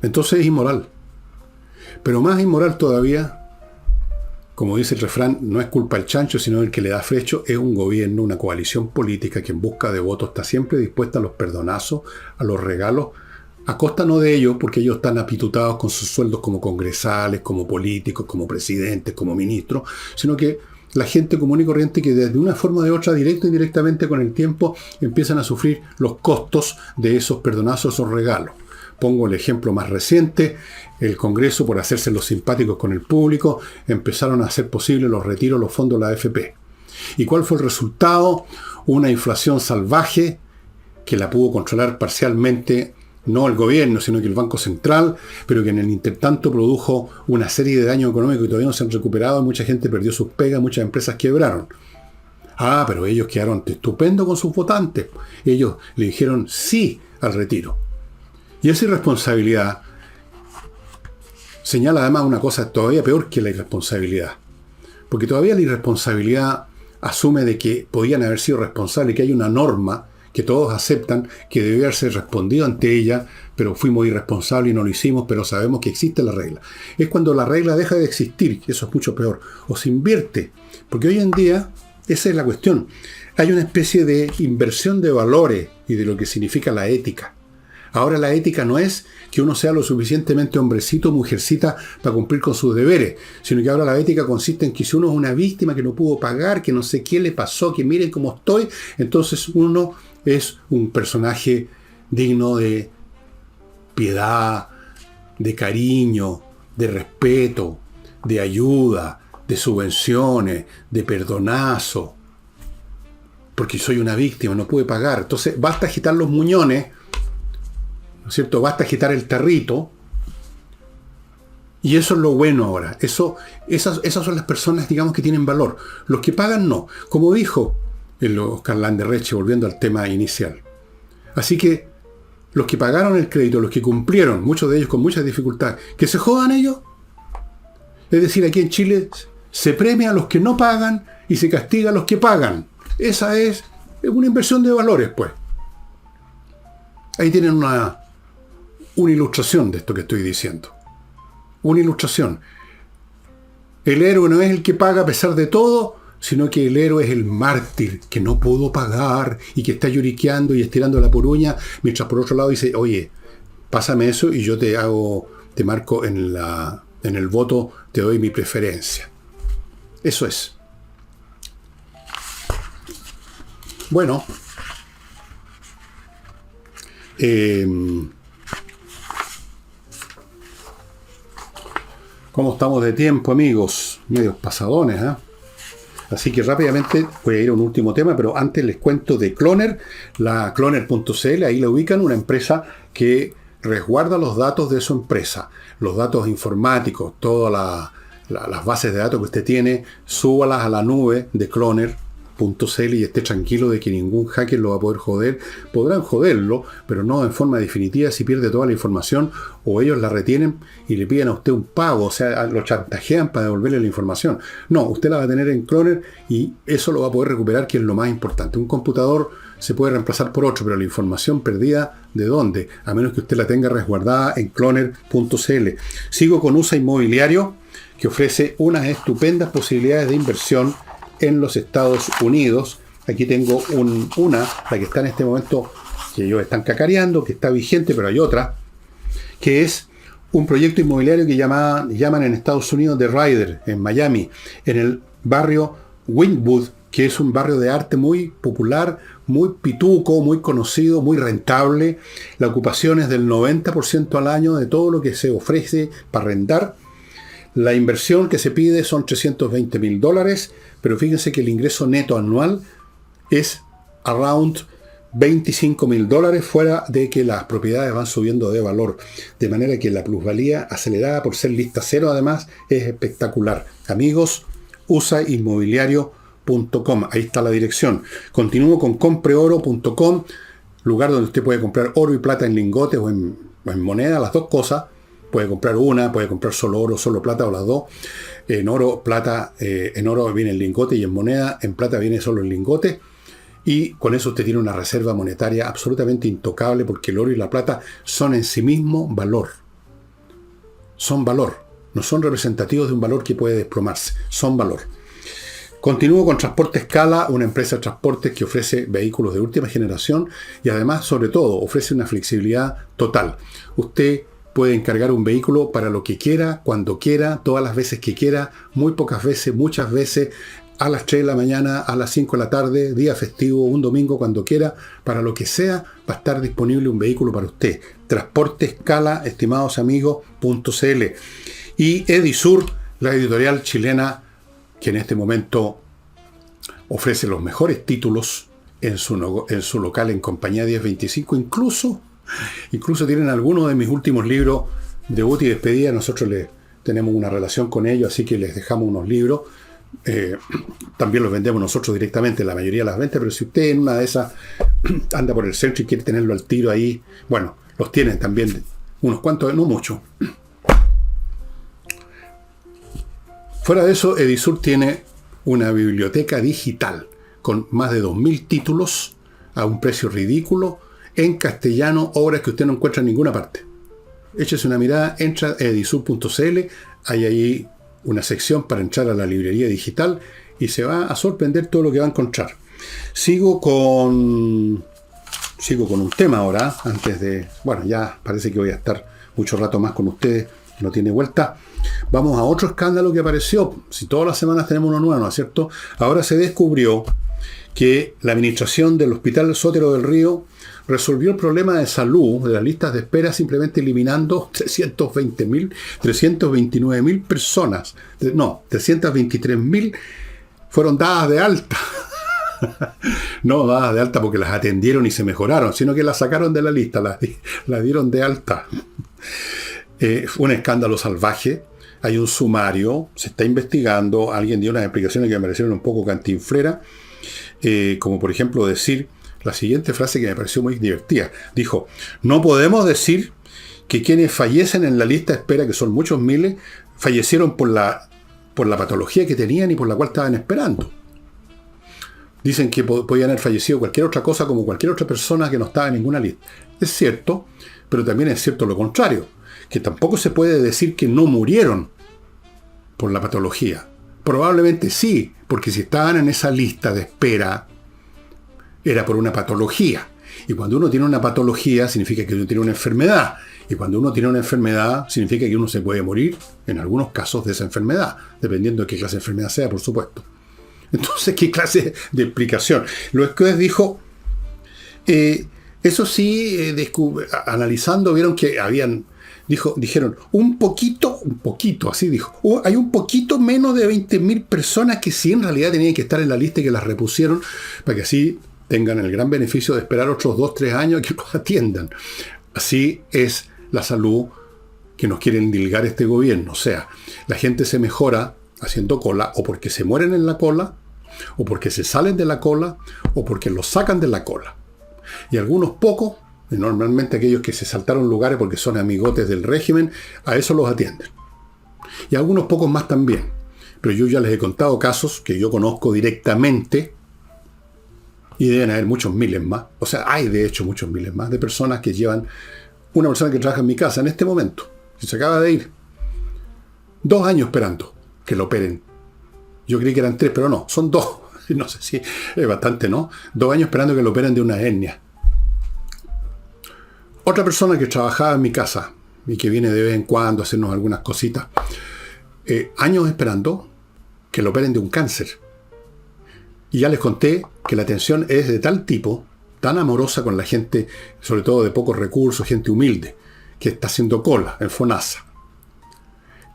Entonces es inmoral. Pero más inmoral todavía, como dice el refrán, no es culpa del chancho, sino el que le da frecho, es un gobierno, una coalición política que en busca de votos está siempre dispuesta a los perdonazos, a los regalos, a costa no de ellos, porque ellos están apitutados con sus sueldos como congresales, como políticos, como presidentes, como ministros, sino que la gente común y corriente que de una forma o de otra, directa o indirectamente con el tiempo, empiezan a sufrir los costos de esos perdonazos, esos regalos. Pongo el ejemplo más reciente, el Congreso, por hacerse los simpáticos con el público, empezaron a hacer posible los retiros, los fondos de la AFP. ¿Y cuál fue el resultado? Una inflación salvaje que la pudo controlar parcialmente no el gobierno, sino que el Banco Central, pero que en el intertanto produjo una serie de daños económicos que todavía no se han recuperado, mucha gente perdió sus pegas, muchas empresas quebraron. Ah, pero ellos quedaron estupendo con sus votantes. Ellos le dijeron sí al retiro. Y esa irresponsabilidad señala además una cosa todavía peor que la irresponsabilidad. Porque todavía la irresponsabilidad asume de que podían haber sido responsables, que hay una norma que todos aceptan que debió haberse respondido ante ella, pero fuimos irresponsables y no lo hicimos, pero sabemos que existe la regla. Es cuando la regla deja de existir, que eso es mucho peor, o se invierte. Porque hoy en día, esa es la cuestión, hay una especie de inversión de valores y de lo que significa la ética. Ahora la ética no es que uno sea lo suficientemente hombrecito o mujercita para cumplir con sus deberes, sino que ahora la ética consiste en que si uno es una víctima que no pudo pagar, que no sé qué le pasó, que miren cómo estoy, entonces uno es un personaje digno de piedad, de cariño, de respeto, de ayuda, de subvenciones, de perdonazo, porque soy una víctima, no pude pagar. Entonces basta agitar los muñones, ¿no es cierto? Basta agitar el tarrito. Y eso es lo bueno ahora. Esas son las personas, digamos, que tienen valor. Los que pagan, no. Como dijo el Oscar Landerreche, volviendo al tema inicial. Así que los que pagaron el crédito, los que cumplieron, muchos de ellos con muchas dificultades, que se jodan ellos. Es decir, aquí en Chile se premia a los que no pagan y se castiga a los que pagan. Esa es una inversión de valores, pues. Ahí tienen una ilustración de esto que estoy diciendo. Una ilustración. El héroe no es el que paga a pesar de todo, sino que el héroe es el mártir que no pudo pagar y que está lloriqueando y estirando la puruña, mientras por otro lado dice, oye, pásame eso y yo te marco en el voto, te doy mi preferencia. Eso es. Bueno. ¿Cómo estamos de tiempo, amigos? Medios pasadones, ¿eh? Así que rápidamente voy a ir a un último tema, pero antes les cuento de Cloner, la Cloner.cl, ahí la ubican, una empresa que resguarda los datos de su empresa, los datos informáticos, todas las bases de datos que usted tiene, súbalas a la nube de Cloner.cl y esté tranquilo de que ningún hacker lo va a poder joder. Podrán joderlo, pero no en forma definitiva si pierde toda la información o ellos la retienen y le piden a usted un pago, o sea, lo chantajean para devolverle la información. No, usted la va a tener en Cloner y eso lo va a poder recuperar, que es lo más importante. Un computador se puede reemplazar por otro, pero la información perdida, ¿de dónde? A menos que usted la tenga resguardada en Cloner.cl. Sigo con USA Inmobiliario, que ofrece unas estupendas posibilidades de inversión en los Estados Unidos. Aquí tengo una, la que está en este momento, que ellos están cacareando, que está vigente, pero hay otra, que es un proyecto inmobiliario que llaman en Estados Unidos The Ryder, en Miami, en el barrio Wynwood, que es un barrio de arte muy popular, muy pituco, muy conocido, muy rentable. La ocupación es del 90% al año de todo lo que se ofrece para arrendar. La inversión que se pide son $320,000, pero fíjense que el ingreso neto anual es around $25,000, fuera de que las propiedades van subiendo de valor. De manera que la plusvalía acelerada, por ser lista cero además, es espectacular. Amigos, usainmobiliario.com, ahí está la dirección. Continúo con compreoro.com, lugar donde usted puede comprar oro y plata en lingotes o en moneda, las dos cosas. Puede comprar una, puede comprar solo oro, solo plata o las dos. En oro, plata, en oro viene el lingote y en moneda, en plata viene solo el lingote. Y con eso usted tiene una reserva monetaria absolutamente intocable, porque el oro y la plata son en sí mismo valor. Son valor. No son representativos de un valor que puede desplomarse. Son valor. Continúo con Transporte Scala, una empresa de transportes que ofrece vehículos de última generación y además, sobre todo, ofrece una flexibilidad total. Usted puede encargar un vehículo para lo que quiera, cuando quiera, todas las veces que quiera, muy pocas veces, muchas veces, a las 3 de la mañana, a las 5 de la tarde, día festivo, un domingo, cuando quiera, para lo que sea, va a estar disponible un vehículo para usted. Transporte Scala, estimados amigos.cl. Y Edisur, la editorial chilena, que en este momento ofrece los mejores títulos en su local en Compañía 1025, Incluso tienen algunos de mis últimos libros, Debut y Despedida. Nosotros tenemos una relación con ellos, así que les dejamos unos libros. También los vendemos nosotros directamente, la mayoría las vende, pero si usted en una de esas anda por el centro y quiere tenerlo al tiro ahí, bueno, los tienen también, unos cuantos, no mucho. Fuera de eso, Edisur tiene una biblioteca digital con más de 2.000 títulos a un precio ridículo, en castellano, obras que usted no encuentra en ninguna parte. Échese una mirada, entra a edisur.cl, hay ahí una sección para entrar a la librería digital y se va a sorprender todo lo que va a encontrar. Sigo con un tema ahora, antes de... Bueno, ya parece que voy a estar mucho rato más con ustedes, no tiene vuelta. Vamos a otro escándalo que apareció. Si todas las semanas tenemos uno nuevo, ¿no es cierto? Ahora se descubrió que la administración del Hospital Sotero del Río resolvió el problema de salud de las listas de espera simplemente eliminando 329.000 personas. No, 323.000 fueron dadas de alta. No dadas de alta porque las atendieron y se mejoraron, sino que las sacaron de la lista, las dieron de alta. Fue un escándalo salvaje. Hay un sumario, se está investigando. Alguien dio unas explicaciones que me parecieron un poco cantinflera, como por ejemplo decir: la siguiente frase que me pareció muy divertida. Dijo, no podemos decir que quienes fallecen en la lista de espera, que son muchos miles, fallecieron por la patología que tenían y por la cual estaban esperando. Dicen que podían haber fallecido cualquier otra cosa como cualquier otra persona que no estaba en ninguna lista. Es cierto, pero también es cierto lo contrario, que tampoco se puede decir que no murieron por la patología. Probablemente sí, porque si estaban en esa lista de espera, era por una patología. Y cuando uno tiene una patología, significa que uno tiene una enfermedad. Y cuando uno tiene una enfermedad, significa que uno se puede morir, en algunos casos, de esa enfermedad, dependiendo de qué clase de enfermedad sea, por supuesto. Entonces, ¿qué clase de explicación? Luego dijo, eso sí, analizando, vieron que dijeron, un poquito, así dijo, hay un poquito menos de 20.000 personas que sí en realidad tenían que estar en la lista y que las repusieron para que así tengan el gran beneficio de esperar otros 2-3 años a que los atiendan. Así es la salud que nos quiere endilgar este gobierno. O sea, la gente se mejora haciendo cola, o porque se mueren en la cola, o porque se salen de la cola, o porque los sacan de la cola. Y algunos pocos, normalmente aquellos que se saltaron lugares porque son amigotes del régimen, a eso los atienden. Y algunos pocos más también. Pero yo ya les he contado casos que yo conozco directamente, y deben haber muchos miles más. O sea, hay de hecho muchos miles más de personas que llevan, una persona que trabaja en mi casa en este momento, que se acaba de ir, 2 años esperando que lo operen. Yo creí que eran 3, pero no, son 2. No sé si es bastante, ¿no? 2 años esperando que lo operen de una hernia. Otra persona que trabajaba en mi casa y que viene de vez en cuando a hacernos algunas cositas, años esperando que lo operen de un cáncer. Y ya les conté que la atención es de tal tipo, tan amorosa con la gente, sobre todo de pocos recursos, gente humilde, que está haciendo cola en FONASA.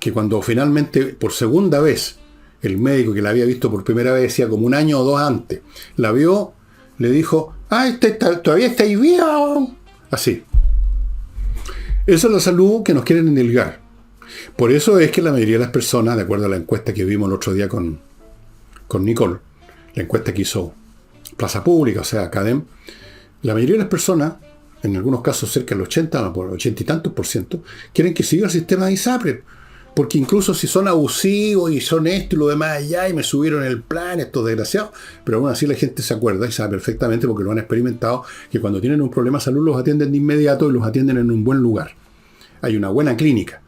Que cuando finalmente, por segunda vez, el médico que la había visto por primera vez, decía como 1 año o 2 antes, la vio, le dijo, todavía estáis vivo. Así. Esa es la salud que nos quieren endilgar. Por eso es que la mayoría de las personas, de acuerdo a la encuesta que vimos el otro día con Nicole, la encuesta que hizo Plaza Pública, o sea, CADEM, la mayoría de las personas, en algunos casos cerca del 80 y tantos %, quieren que siga el sistema de ISAPRE. Porque incluso si son abusivos y son esto y lo demás allá y me subieron el plan, estos desgraciados, pero aún así la gente se acuerda y sabe perfectamente, porque lo han experimentado, que cuando tienen un problema de salud los atienden de inmediato y los atienden en un buen lugar. Hay una buena clínica.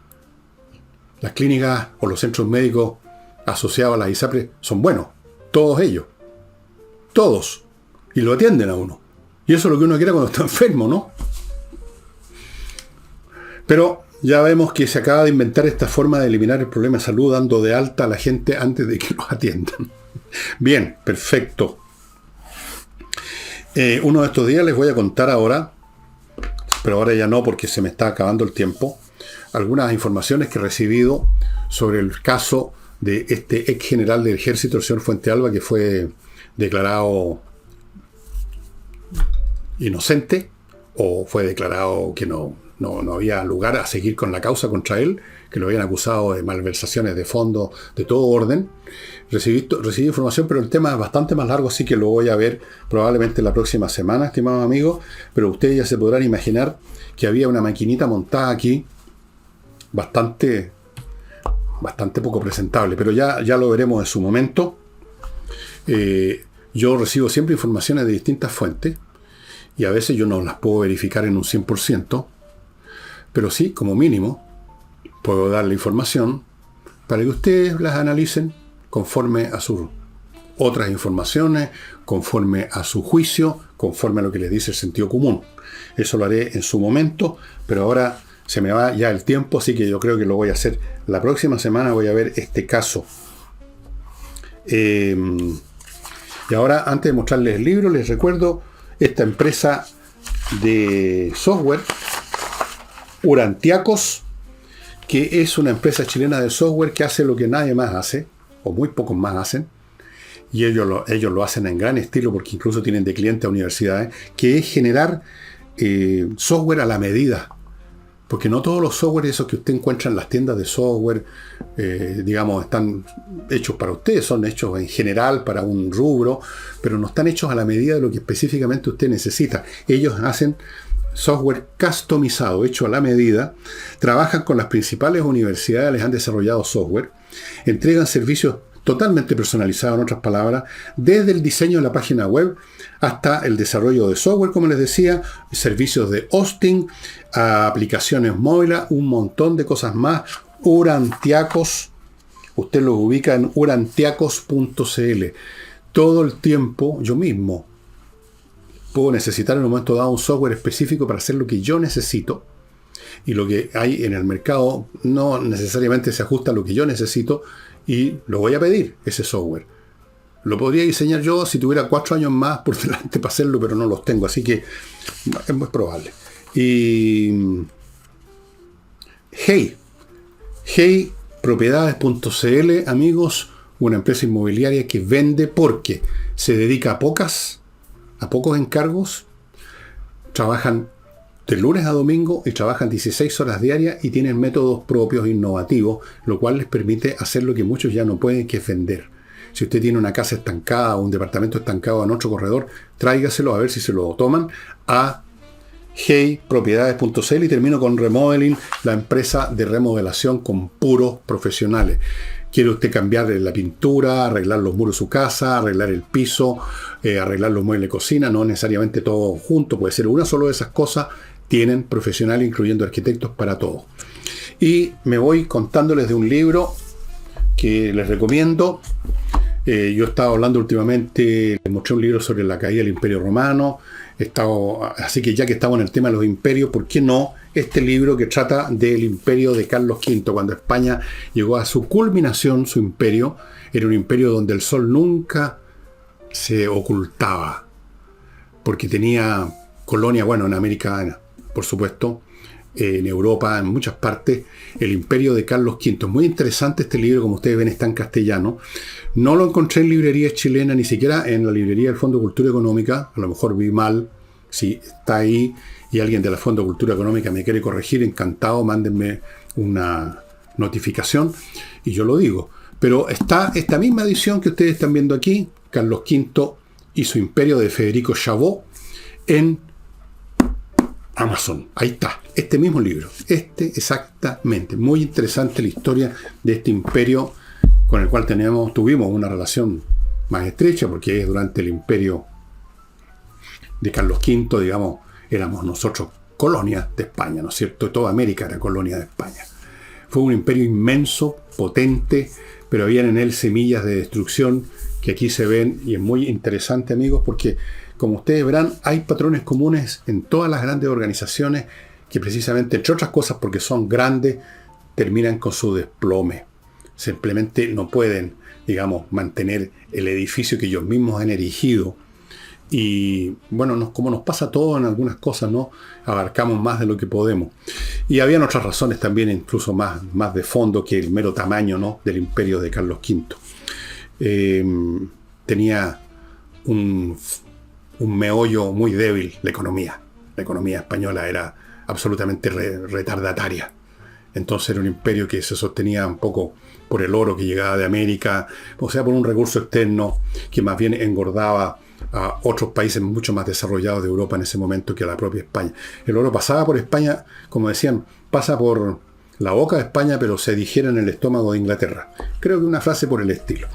Las clínicas o los centros médicos asociados a las ISAPRE son buenos. Todos ellos. Todos. Y lo atienden a uno. Y eso es lo que uno quiere cuando está enfermo, ¿no? Pero ya vemos que se acaba de inventar esta forma de eliminar el problema de salud dando de alta a la gente antes de que los atiendan. Bien, perfecto. Uno de estos días les voy a contar ahora, pero ahora ya no porque se me está acabando el tiempo, algunas informaciones que he recibido sobre el caso de este ex general del ejército, el señor Fuentealba, que fue declarado inocente, o fue declarado que no había lugar a seguir con la causa contra él, que lo habían acusado de malversaciones de fondos de todo orden. Recibí información, pero el tema es bastante más largo, así que lo voy a ver probablemente la próxima semana, estimados amigos, pero ustedes ya se podrán imaginar que había una maquinita montada aquí, bastante poco presentable, pero ya lo veremos en su momento. Yo recibo siempre informaciones de distintas fuentes, y a veces yo no las puedo verificar en un 100%, pero sí, como mínimo, puedo darle información para que ustedes las analicen conforme a sus otras informaciones, conforme a su juicio, conforme a lo que les dice el sentido común. Eso lo haré en su momento, pero ahora se me va ya el tiempo, así que yo creo que lo voy a hacer la próxima semana. Voy a ver este caso. Y ahora, antes de mostrarles el libro, les recuerdo esta empresa de software, Urantiacos, que es una empresa chilena de software que hace lo que nadie más hace, o muy pocos más hacen, y ellos lo hacen en gran estilo, porque incluso tienen de cliente a universidades, que es generar software a la medida Porque no todos los software esos que usted encuentra en las tiendas de software, digamos, están hechos para usted, son hechos en general para un rubro, pero no están hechos a la medida de lo que específicamente usted necesita. Ellos hacen software customizado, hecho a la medida, trabajan con las principales universidades, les han desarrollado software, entregan servicios totalmente personalizados, en otras palabras, desde el diseño de la página web hasta el desarrollo de software, como les decía, servicios de hosting, aplicaciones móviles, un montón de cosas más. Urantiacos, usted los ubica en urantiacos.cl. Todo el tiempo, yo mismo puedo necesitar en un momento dado un software específico para hacer lo que yo necesito, y lo que hay en el mercado no necesariamente se ajusta a lo que yo necesito, y lo voy a pedir, ese software. Lo podría diseñar yo si tuviera 4 años más por delante para hacerlo, pero no los tengo, así que es muy probable. Y Hey Propiedades.cl, amigos, una empresa inmobiliaria que vende porque se dedica a pocos encargos, trabajan de lunes a domingo y trabajan 16 horas diarias y tienen métodos propios innovativos, lo cual les permite hacer lo que muchos ya no pueden, que es vender. Si usted tiene una casa estancada o un departamento estancado en otro corredor, tráigaselo a ver si se lo toman a heypropiedades.cl. Y termino con Remodeling, la empresa de remodelación con puros profesionales. ¿Quiere usted cambiar la pintura, arreglar los muros de su casa, arreglar el piso, arreglar los muebles de cocina? No necesariamente todo junto, puede ser una sola de esas cosas. Tienen profesionales, incluyendo arquitectos, para todo. Y me voy contándoles de un libro que les recomiendo. Yo he estado hablando últimamente, les mostré un libro sobre la caída del Imperio Romano. Así que ya que estamos en el tema de los imperios, ¿por qué no este libro que trata del imperio de Carlos V? Cuando España llegó a su culminación, su imperio, era un imperio donde el sol nunca se ocultaba, porque tenía colonia, bueno, en América, por supuesto, en Europa, en muchas partes, el imperio de Carlos V. Es muy interesante este libro, como ustedes ven, está en castellano. No lo encontré en librerías chilenas, ni siquiera en la librería del Fondo de Cultura Económica. A lo mejor vi mal. Si está ahí y alguien de la Fondo de Cultura Económica me quiere corregir, encantado, mándenme una notificación y yo lo digo. Pero está esta misma edición que ustedes están viendo aquí, Carlos V y su imperio, de Federico Chabot, en Amazon. Ahí está, este mismo libro, exactamente. Muy interesante la historia de este imperio con el cual tuvimos una relación más estrecha, porque es durante el imperio de Carlos V, digamos, éramos nosotros colonia de España, ¿no es cierto? Toda América era colonia de España. Fue un imperio inmenso, potente, pero habían en él semillas de destrucción que aquí se ven, y es muy interesante, amigos, porque como ustedes verán, hay patrones comunes en todas las grandes organizaciones que precisamente, entre otras cosas porque son grandes, terminan con su desplome. Simplemente no pueden, digamos, mantener el edificio que ellos mismos han erigido. Y bueno, como nos pasa todo en algunas cosas, ¿no? Abarcamos más de lo que podemos. Y habían otras razones también, incluso más de fondo que el mero tamaño, ¿no?, del imperio de Carlos V. Tenía un meollo muy débil, la economía. La economía española era absolutamente retardataria. Entonces era un imperio que se sostenía un poco por el oro que llegaba de América, o sea, por un recurso externo que más bien engordaba a otros países mucho más desarrollados de Europa en ese momento que a la propia España. El oro pasaba por España, como decían, pasa por la boca de España, pero se digiere en el estómago de Inglaterra. Creo que una frase por el estilo.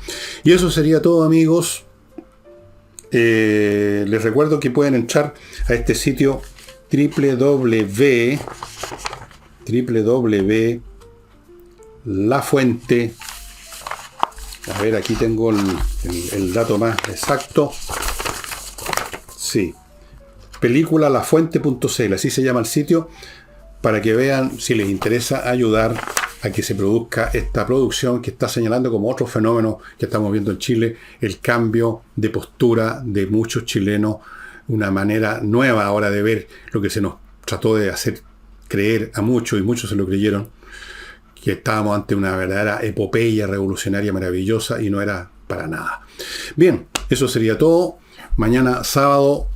Y eso sería todo, amigos. Les recuerdo que pueden entrar a este sitio www.lafuente. A ver, aquí tengo el dato más exacto. Sí, película lafuente.cl, así se llama el sitio, para que vean si les interesa ayudar a que se produzca esta producción que está señalando como otro fenómeno que estamos viendo en Chile, el cambio de postura de muchos chilenos, una manera nueva ahora de ver lo que se nos trató de hacer creer a muchos, y muchos se lo creyeron, que estábamos ante una verdadera epopeya revolucionaria maravillosa, y no era para nada. Bien, eso sería todo. Mañana sábado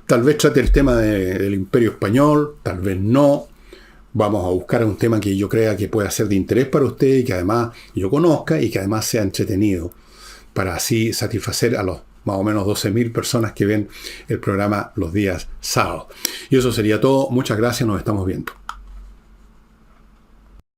tal vez trate el tema del Imperio Español, tal vez no. vamos a buscar un tema que yo crea que pueda ser de interés para usted y que además yo conozca y que además sea entretenido, para así satisfacer a los más o menos 12.000 personas que ven el programa los días sábados. Y eso sería todo. Muchas gracias, nos estamos viendo.